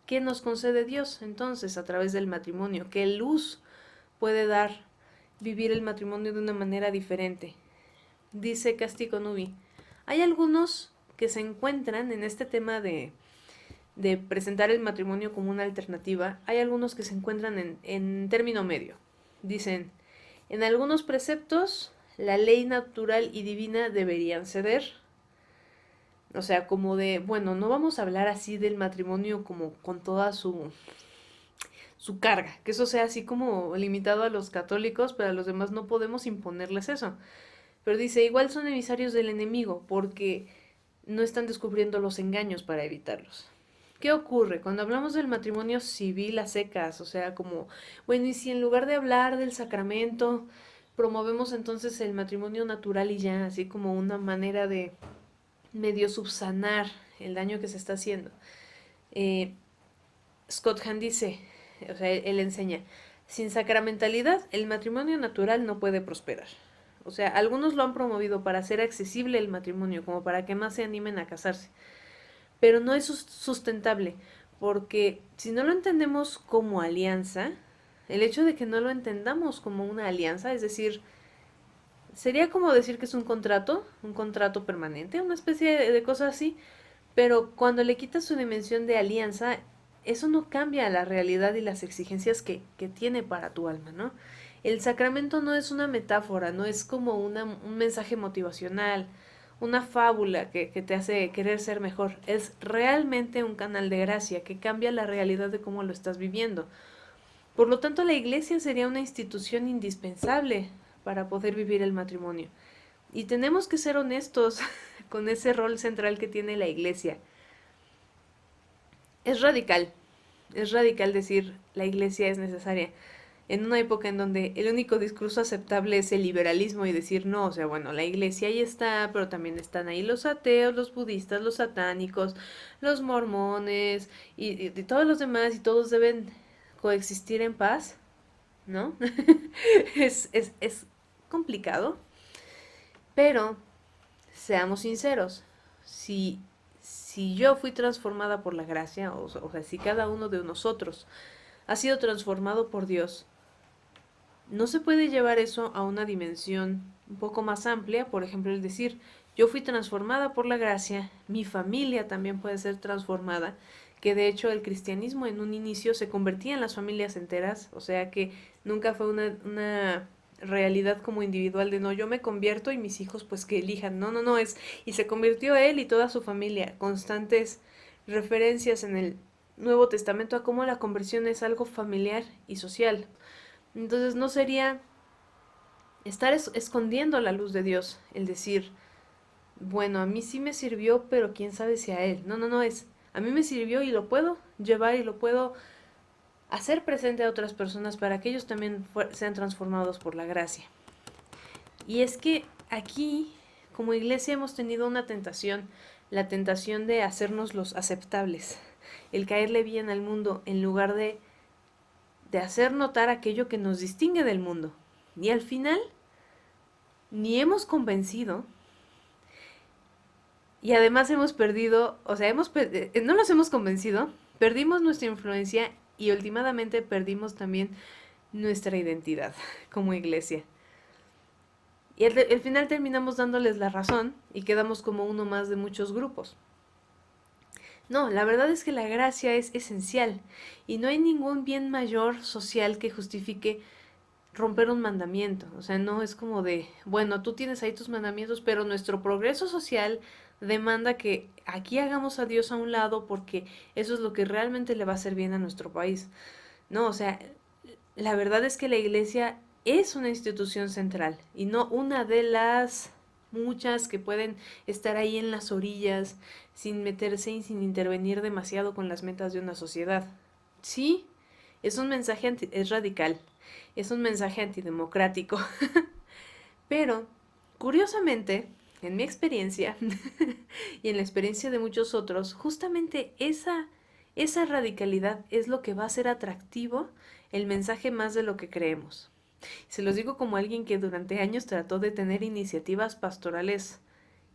¿qué nos concede Dios entonces a través del matrimonio? ¿Qué luz puede dar vivir el matrimonio de una manera diferente? Dice Casticonubí, hay algunos que se encuentran en este tema de presentar el matrimonio como una alternativa, hay algunos que se encuentran en término medio. Dicen, en algunos preceptos la ley natural y divina deberían ceder. O sea, como de, bueno, no vamos a hablar así del matrimonio como con toda su carga, que eso sea así como limitado a los católicos, pero a los demás no podemos imponerles eso. Pero dice, igual son emisarios del enemigo, porque no están descubriendo los engaños para evitarlos. ¿Qué ocurre? Cuando hablamos del matrimonio civil a secas, o sea, como, bueno, y si en lugar de hablar del sacramento, promovemos entonces el matrimonio natural y ya, así como una manera de medio subsanar el daño que se está haciendo. Scott Hahn dice, o sea, él enseña, sin sacramentalidad el matrimonio natural no puede prosperar. O sea, algunos lo han promovido para hacer accesible el matrimonio, como para que más se animen a casarse. Pero no es sustentable, porque si no lo entendemos como alianza, el hecho de que no lo entendamos como una alianza, es decir, sería como decir que es un contrato permanente, una especie de cosa así, pero cuando le quitas su dimensión de alianza, eso no cambia la realidad y las exigencias que tiene para tu alma, ¿no? El sacramento no es una metáfora, no es como un mensaje motivacional una fábula que te hace querer ser mejor. Es realmente un canal de gracia que cambia la realidad de cómo lo estás viviendo. Por lo tanto, la iglesia sería una institución indispensable para poder vivir el matrimonio. Y tenemos que ser honestos con ese rol central que tiene la iglesia. Es radical, es radical decir la iglesia es necesaria. En una época en donde el único discurso aceptable es el liberalismo y decir no, o sea, bueno, la iglesia ahí está, pero también están ahí los ateos, los budistas, los satánicos, los mormones y todos los demás y todos deben coexistir en paz, ¿no? es complicado, pero seamos sinceros, si yo fui transformada por la gracia, o sea, si cada uno de nosotros ha sido transformado por Dios, no se puede llevar eso a una dimensión un poco más amplia, por ejemplo, es decir, yo fui transformada por la gracia, mi familia también puede ser transformada, que de hecho el cristianismo en un inicio se convertía en las familias enteras, o sea que nunca fue una realidad como individual de no, yo me convierto y mis hijos pues que elijan, no, y se convirtió él y toda su familia, constantes referencias en el Nuevo Testamento a cómo la conversión es algo familiar y social. Entonces no sería estar escondiendo la luz de Dios, el decir, bueno, a mí sí me sirvió, pero quién sabe si a él. No, es, a mí me sirvió y lo puedo llevar y lo puedo hacer presente a otras personas para que ellos también sean transformados por la gracia. Y es que aquí, como iglesia, hemos tenido una tentación, la tentación de hacernos los aceptables, el caerle bien al mundo en lugar de hacer notar aquello que nos distingue del mundo. Y al final, ni hemos convencido, y además hemos perdido, o sea, no los hemos convencido, perdimos nuestra influencia y últimamente perdimos también nuestra identidad como iglesia. Y al final terminamos dándoles la razón y quedamos como uno más de muchos grupos. No, la verdad es que la gracia es esencial y no hay ningún bien mayor social que justifique romper un mandamiento. O sea, no es como de, bueno, tú tienes ahí tus mandamientos, pero nuestro progreso social demanda que aquí hagamos a Dios a un lado porque eso es lo que realmente le va a hacer bien a nuestro país. No, o sea, la verdad es que la iglesia es una institución central y no una de las muchas que pueden estar ahí en las orillas sin meterse y sin intervenir demasiado con las metas de una sociedad. Sí, es un mensaje es radical, es un mensaje antidemocrático, pero curiosamente, en mi experiencia y en la experiencia de muchos otros, justamente esa radicalidad es lo que va a hacer atractivo el mensaje más de lo que creemos. Se los digo como alguien que durante años trató de tener iniciativas pastorales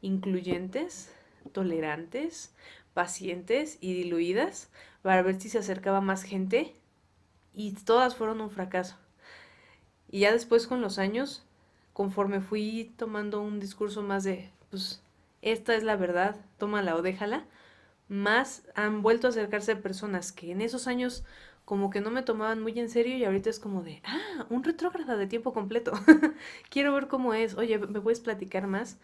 incluyentes, tolerantes, pacientes y diluidas para ver si se acercaba más gente y todas fueron un fracaso. Y ya después con los años, conforme fui tomando un discurso más de, pues, esta es la verdad, tómala o déjala, más han vuelto a acercarse personas que en esos años como que no me tomaban muy en serio y ahorita es como de, un retrógrada de tiempo completo. Quiero ver cómo es. Oye, ¿me puedes platicar más?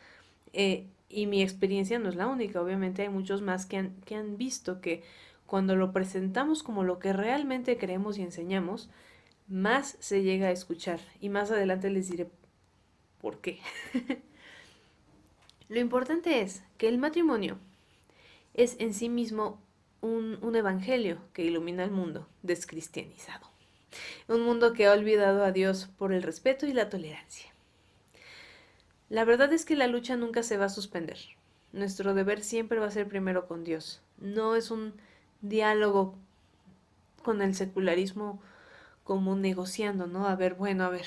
Y mi experiencia no es la única, obviamente hay muchos más que han visto que cuando lo presentamos como lo que realmente creemos y enseñamos, más se llega a escuchar. Y más adelante les diré por qué. Lo importante es que el matrimonio es en sí mismo un evangelio que ilumina el mundo descristianizado. Un mundo que ha olvidado a Dios por el respeto y la tolerancia. La verdad es que la lucha nunca se va a suspender. Nuestro deber siempre va a ser primero con Dios. No es un diálogo con el secularismo como negociando, ¿no? A ver, bueno, a ver,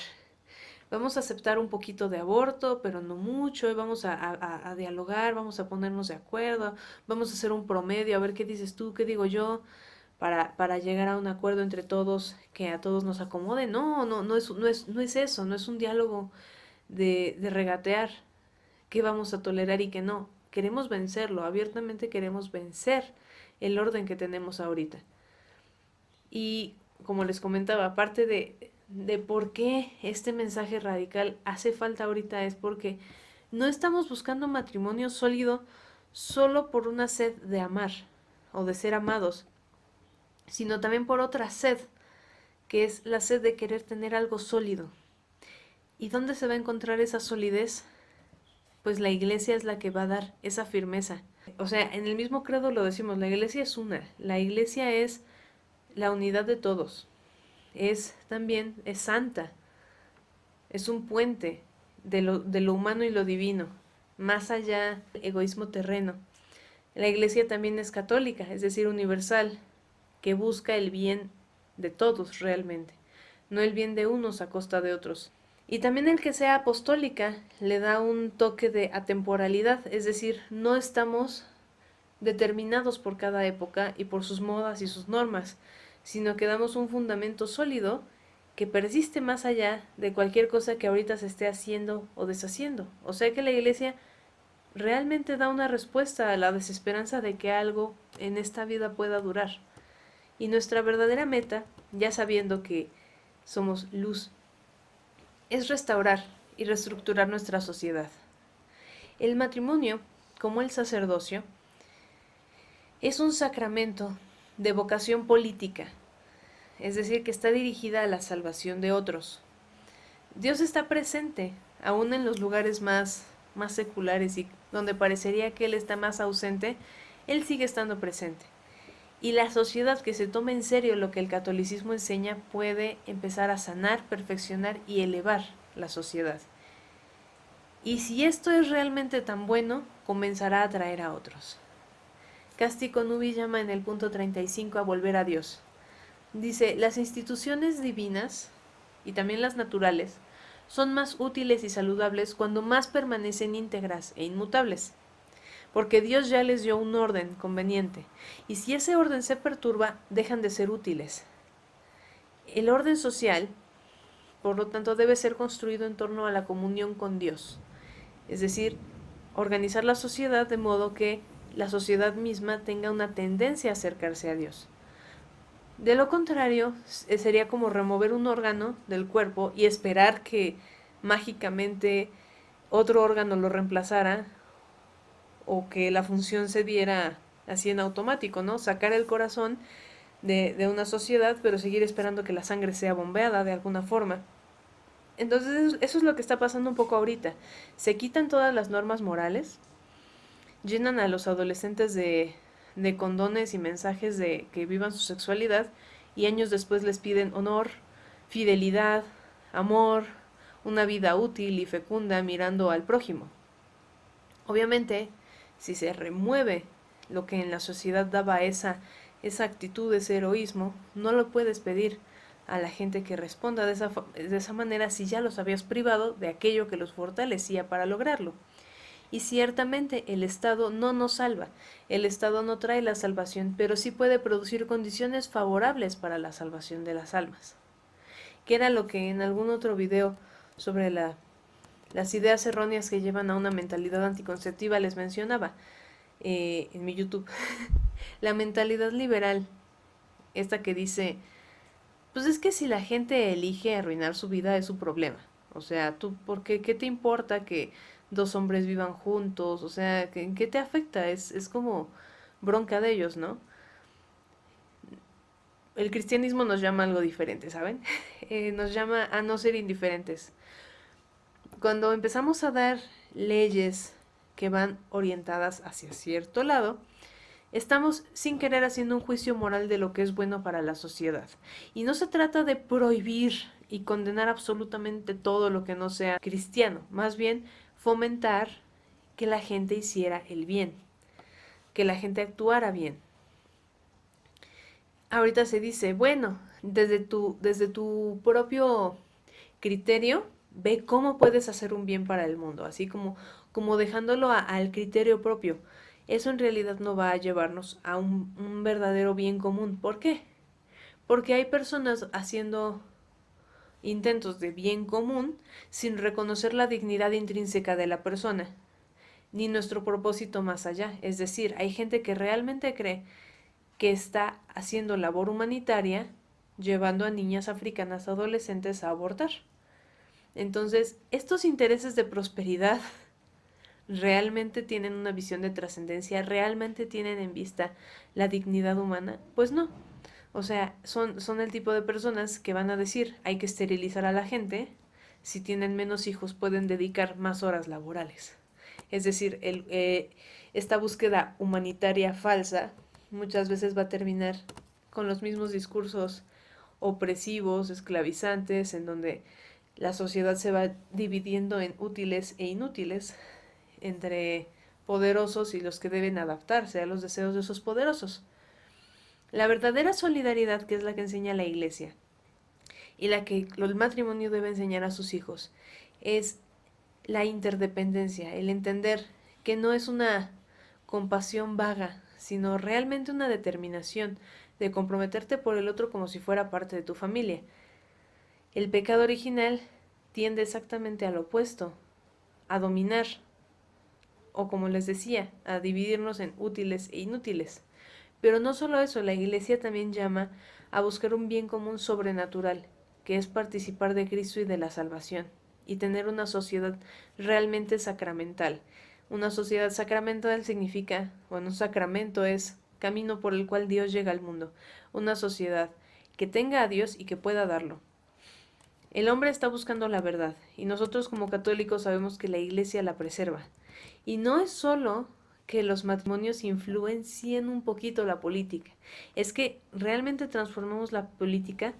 vamos a aceptar un poquito de aborto, pero no mucho, y vamos a dialogar, vamos a ponernos de acuerdo, vamos a hacer un promedio, a ver qué dices tú, qué digo yo, para llegar a un acuerdo entre todos que a todos nos acomode. No es eso, no es un diálogo de regatear qué vamos a tolerar y qué no. Queremos vencerlo, abiertamente queremos vencer el orden que tenemos ahorita. Y como les comentaba, aparte de por qué este mensaje radical hace falta ahorita es porque No estamos buscando matrimonio sólido solo por una sed de amar o de ser amados, sino también por otra sed, que es la sed de querer tener algo sólido. ¿Y dónde se va a encontrar esa solidez? Pues la iglesia es la que va a dar esa firmeza. O sea, en el mismo credo lo decimos, la iglesia es una, la iglesia es la unidad de todos, es santa, es un puente de lo humano y lo divino, más allá del egoísmo terreno. La iglesia también es católica, es decir, universal, que busca el bien de todos realmente, no el bien de unos a costa de otros. Y también el que sea apostólica le da un toque de atemporalidad, es decir, no estamos determinados por cada época y por sus modas y sus normas, sino que damos un fundamento sólido que persiste más allá de cualquier cosa que ahorita se esté haciendo o deshaciendo. O sea que la iglesia realmente da una respuesta a la desesperanza de que algo en esta vida pueda durar. Y nuestra verdadera meta, ya sabiendo que somos luz, es restaurar y reestructurar nuestra sociedad. El matrimonio, como el sacerdocio, es un sacramento de vocación política, es decir, que está dirigida a la salvación de otros. Dios está presente, aún en los lugares más seculares y donde parecería que Él está más ausente, Él sigue estando presente. Y la sociedad que se toma en serio lo que el catolicismo enseña puede empezar a sanar, perfeccionar y elevar la sociedad. Y si esto es realmente tan bueno, comenzará a atraer a otros. Casti Conubi llama en el punto 35 a volver a Dios. Dice, las instituciones divinas, y también las naturales, son más útiles y saludables cuando más permanecen íntegras e inmutables, porque Dios ya les dio un orden conveniente, y si ese orden se perturba, dejan de ser útiles. El orden social, por lo tanto, debe ser construido en torno a la comunión con Dios, es decir, organizar la sociedad de modo que la sociedad misma tenga una tendencia a acercarse a Dios. De lo contrario, sería como remover un órgano del cuerpo y esperar que mágicamente otro órgano lo reemplazara o que la función se diera así en automático, ¿no? Sacar el corazón de una sociedad, pero seguir esperando que la sangre sea bombeada de alguna forma. Entonces, eso es lo que está pasando un poco ahorita. Se quitan todas las normas morales, llenan a los adolescentes de condones y mensajes de que vivan su sexualidad y años después les piden honor, fidelidad, amor, una vida útil y fecunda mirando al prójimo. Obviamente, si se remueve lo que en la sociedad daba esa actitud, ese heroísmo, no lo puedes pedir a la gente que responda de esa manera si ya los habías privado de aquello que los fortalecía para lograrlo. Y ciertamente el Estado no nos salva, el Estado no trae la salvación, pero sí puede producir condiciones favorables para la salvación de las almas. Que era lo que en algún otro video sobre las ideas erróneas que llevan a una mentalidad anticonceptiva les mencionaba en mi YouTube. La mentalidad liberal, esta que dice, pues es que si la gente elige arruinar su vida es su problema. O sea, tú, ¿por qué? ¿Qué te importa que dos hombres vivan juntos? O sea, ¿en qué te afecta? Es como bronca de ellos, ¿no? El cristianismo nos llama algo diferente, ¿saben? Nos llama a no ser indiferentes. Cuando empezamos a dar leyes que van orientadas hacia cierto lado, estamos sin querer haciendo un juicio moral de lo que es bueno para la sociedad. Y no se trata de prohibir y condenar absolutamente todo lo que no sea cristiano, más bien fomentar que la gente hiciera el bien, que la gente actuara bien. Ahorita se dice, bueno, desde tu propio criterio, ve cómo puedes hacer un bien para el mundo, así como dejándolo al criterio propio. Eso en realidad no va a llevarnos a un verdadero bien común. ¿Por qué? Porque hay personas haciendo intentos de bien común sin reconocer la dignidad intrínseca de la persona, ni nuestro propósito más allá. Es decir, hay gente que realmente cree que está haciendo labor humanitaria llevando a niñas africanas adolescentes a abortar. Entonces, estos intereses de prosperidad ¿Realmente tienen una visión de trascendencia? ¿Realmente tienen en vista la dignidad humana? Pues no. O sea, son el tipo de personas que van a decir, hay que esterilizar a la gente, si tienen menos hijos pueden dedicar más horas laborales. Es decir, esta búsqueda humanitaria falsa muchas veces va a terminar con los mismos discursos opresivos, esclavizantes, en donde la sociedad se va dividiendo en útiles e inútiles entre poderosos y los que deben adaptarse a los deseos de esos poderosos. La verdadera solidaridad, que es la que enseña la Iglesia y la que el matrimonio debe enseñar a sus hijos, es la interdependencia, el entender que no es una compasión vaga, sino realmente una determinación de comprometerte por el otro como si fuera parte de tu familia. El pecado original tiende exactamente al opuesto, a dominar, o como les decía, a dividirnos en útiles e inútiles. Pero no solo eso, la Iglesia también llama a buscar un bien común sobrenatural, que es participar de Cristo y de la salvación, y tener una sociedad realmente sacramental. Una sociedad sacramental significa, bueno, un sacramento es camino por el cual Dios llega al mundo. Una sociedad que tenga a Dios y que pueda darlo. El hombre está buscando la verdad, y nosotros como católicos sabemos que la Iglesia la preserva. Y no es solo que los matrimonios influencien un poquito la política, es que realmente transformamos la política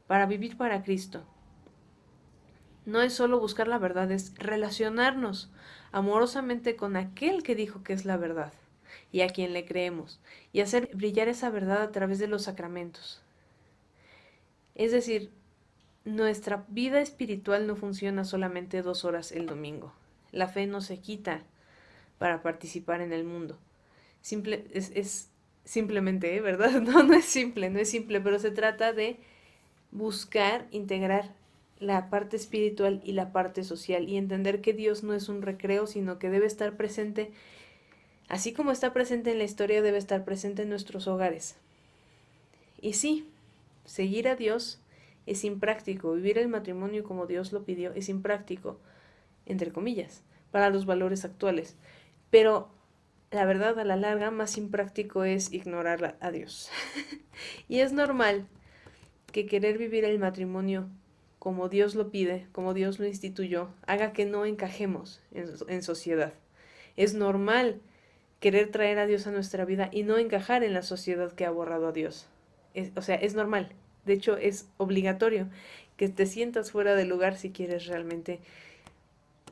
para vivir para Cristo. No es solo buscar la verdad, es relacionarnos amorosamente con aquel que dijo que es la verdad y a quien le creemos, y hacer brillar esa verdad a través de los sacramentos. Es decir, nuestra vida espiritual no funciona solamente 2 horas el domingo. La fe no se quita para participar en el mundo. Es simplemente, ¿verdad? No, no es simple, pero se trata de buscar integrar la parte espiritual y la parte social y entender que Dios no es un recreo, sino que debe estar presente, así como está presente en la historia, debe estar presente en nuestros hogares. Y sí, seguir a Dios es impráctico, vivir el matrimonio como Dios lo pidió es impráctico, entre comillas, para los valores actuales. Pero la verdad, a la larga, más impráctico es ignorar a Dios. Y es normal que querer vivir el matrimonio como Dios lo pide, como Dios lo instituyó, haga que no encajemos en sociedad. Es normal querer traer a Dios a nuestra vida y no encajar en la sociedad que ha borrado a Dios. O sea, es normal. De hecho, es obligatorio que te sientas fuera de lugar si quieres realmente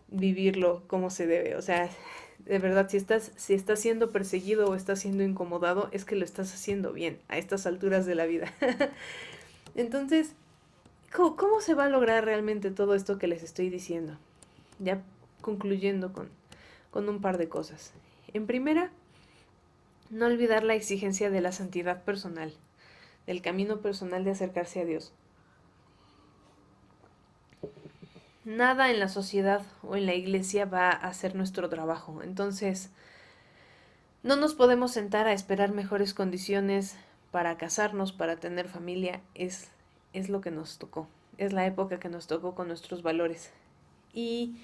vivirlo como se debe. O sea, de verdad, si estás siendo perseguido o estás siendo incomodado, es que lo estás haciendo bien a estas alturas de la vida. Entonces, ¿cómo se va a lograr realmente todo esto que les estoy diciendo? Ya concluyendo con un par de cosas. En primera, no olvidar la exigencia de la santidad personal, del camino personal de acercarse a Dios. Nada en la sociedad o en la iglesia va a hacer nuestro trabajo. Entonces, no nos podemos sentar a esperar mejores condiciones para casarnos, para tener familia. Es lo que nos tocó. Es la época que nos tocó con nuestros valores. Y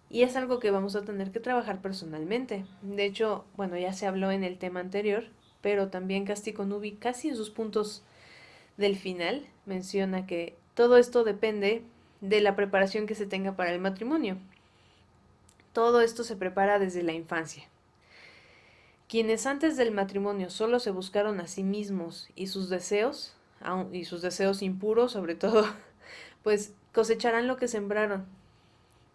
es algo que vamos a tener que trabajar personalmente. De hecho, bueno, ya se habló en el tema anterior, pero también Casticonubi, casi en sus puntos del final, menciona que todo esto depende de la preparación que se tenga para el matrimonio. Todo esto se prepara desde la infancia. Quienes antes del matrimonio solo se buscaron a sí mismos y sus deseos impuros sobre todo, pues cosecharán lo que sembraron.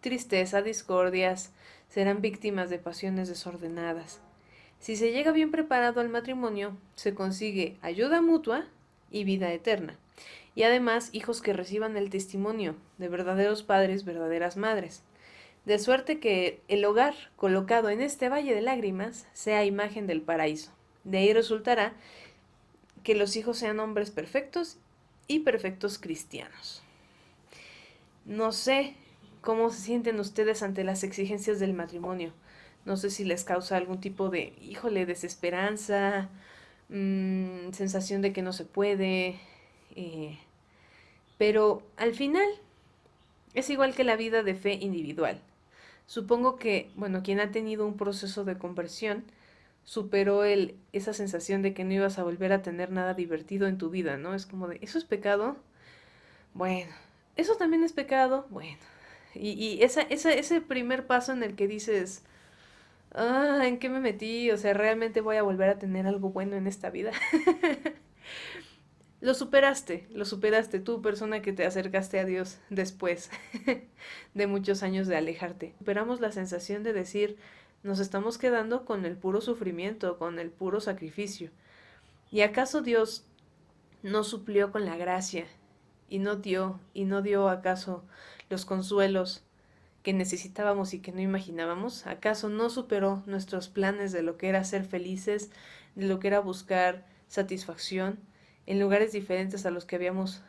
Tristeza, discordias, serán víctimas de pasiones desordenadas. Si se llega bien preparado al matrimonio, se consigue ayuda mutua y vida eterna. Y además hijos que reciban el testimonio de verdaderos padres, verdaderas madres. De suerte que el hogar colocado en este valle de lágrimas sea imagen del paraíso. De ahí resultará que los hijos sean hombres perfectos y perfectos cristianos. No sé cómo se sienten ustedes ante las exigencias del matrimonio. No sé si les causa algún tipo de, desesperanza, sensación de que no se puede, pero al final es igual que la vida de fe individual. Supongo que, bueno, quien ha tenido un proceso de conversión superó esa sensación de que no ibas a volver a tener nada divertido en tu vida, ¿no? Es como de, ¿eso es pecado? Bueno, ¿eso también es pecado? Bueno. Ese primer paso en el que dices, ¿en qué me metí? O sea, ¿realmente voy a volver a tener algo bueno en esta vida? Lo superaste tú, persona que te acercaste a Dios después de muchos años de alejarte. Superamos la sensación de decir, nos estamos quedando con el puro sufrimiento, con el puro sacrificio. ¿Y acaso Dios no suplió con la gracia y no dio acaso los consuelos que necesitábamos y que no imaginábamos? ¿Acaso no superó nuestros planes de lo que era ser felices, de lo que era buscar satisfacción en lugares diferentes a los que habíamos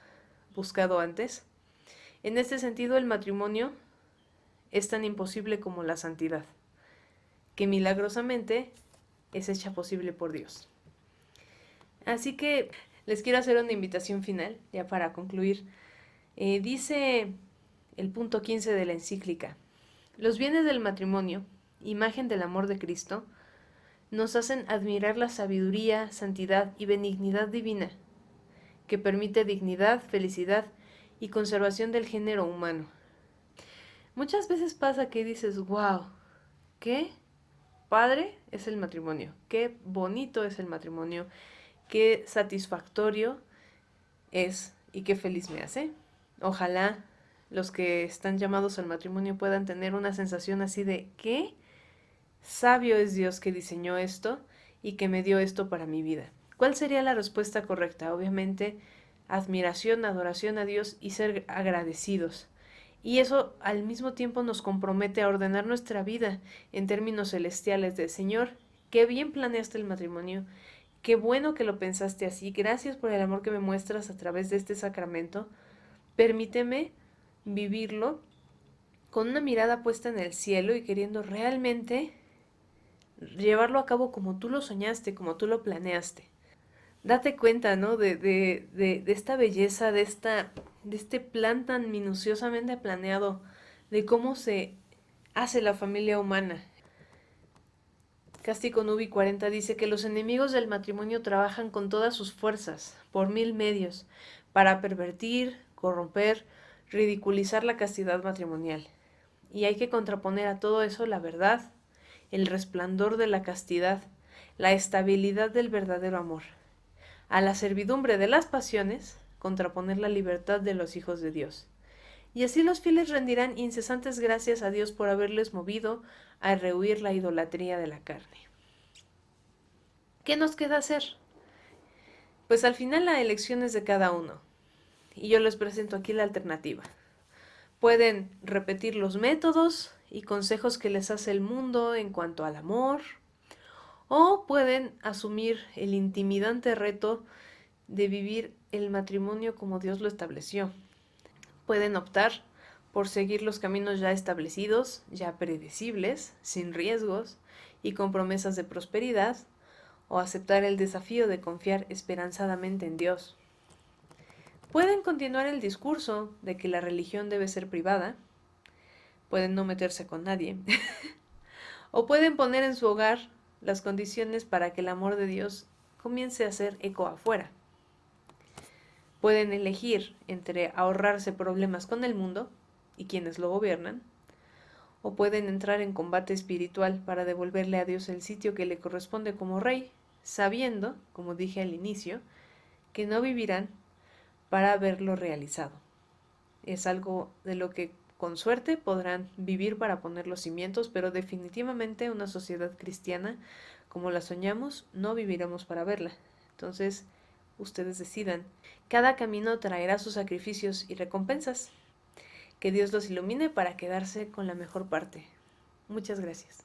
buscado antes? En este sentido, el matrimonio es tan imposible como la santidad, que milagrosamente es hecha posible por Dios. Así que les quiero hacer una invitación final, ya para concluir. Dice el punto 15 de la encíclica: los bienes del matrimonio, imagen del amor de Cristo, nos hacen admirar la sabiduría, santidad y benignidad divina, que permite dignidad, felicidad y conservación del género humano. Muchas veces pasa que dices, wow, qué padre es el matrimonio, qué bonito es el matrimonio, qué satisfactorio es y qué feliz me hace. Ojalá los que están llamados al matrimonio puedan tener una sensación así de qué sabio es Dios que diseñó esto y que me dio esto para mi vida. ¿Cuál sería la respuesta correcta? Obviamente, admiración, adoración a Dios y ser agradecidos. Y eso al mismo tiempo nos compromete a ordenar nuestra vida en términos celestiales de Señor, qué bien planeaste el matrimonio, qué bueno que lo pensaste así, gracias por el amor que me muestras a través de este sacramento, permíteme vivirlo con una mirada puesta en el cielo y queriendo realmente llevarlo a cabo como tú lo soñaste, como tú lo planeaste. Date cuenta, ¿no? De esta belleza, de este plan tan minuciosamente planeado, de cómo se hace la familia humana. Cástico Nubi 40 dice que los enemigos del matrimonio trabajan con todas sus fuerzas, por 1000 medios, para pervertir, corromper, ridiculizar la castidad matrimonial. Y hay que contraponer a todo eso la verdad, el resplandor de la castidad, la estabilidad del verdadero amor. A la servidumbre de las pasiones, contraponer la libertad de los hijos de Dios. Y así los fieles rendirán incesantes gracias a Dios por haberles movido a rehuir la idolatría de la carne. ¿Qué nos queda hacer? Pues al final la elección es de cada uno. Y yo les presento aquí la alternativa. Pueden repetir los métodos y consejos que les hace el mundo en cuanto al amor, o pueden asumir el intimidante reto de vivir el matrimonio como Dios lo estableció. Pueden optar por seguir los caminos ya establecidos, ya predecibles, sin riesgos y con promesas de prosperidad, o aceptar el desafío de confiar esperanzadamente en Dios. Pueden continuar el discurso de que la religión debe ser privada, pueden no meterse con nadie, o pueden poner en su hogar las condiciones para que el amor de Dios comience a hacer eco afuera. Pueden elegir entre ahorrarse problemas con el mundo y quienes lo gobiernan, o pueden entrar en combate espiritual para devolverle a Dios el sitio que le corresponde como rey, sabiendo, como dije al inicio, que no vivirán para haberlo realizado. Es algo de lo que con suerte podrán vivir para poner los cimientos, pero definitivamente una sociedad cristiana como la soñamos no viviremos para verla. Entonces, ustedes decidan. Cada camino traerá sus sacrificios y recompensas. Que Dios los ilumine para quedarse con la mejor parte. Muchas gracias.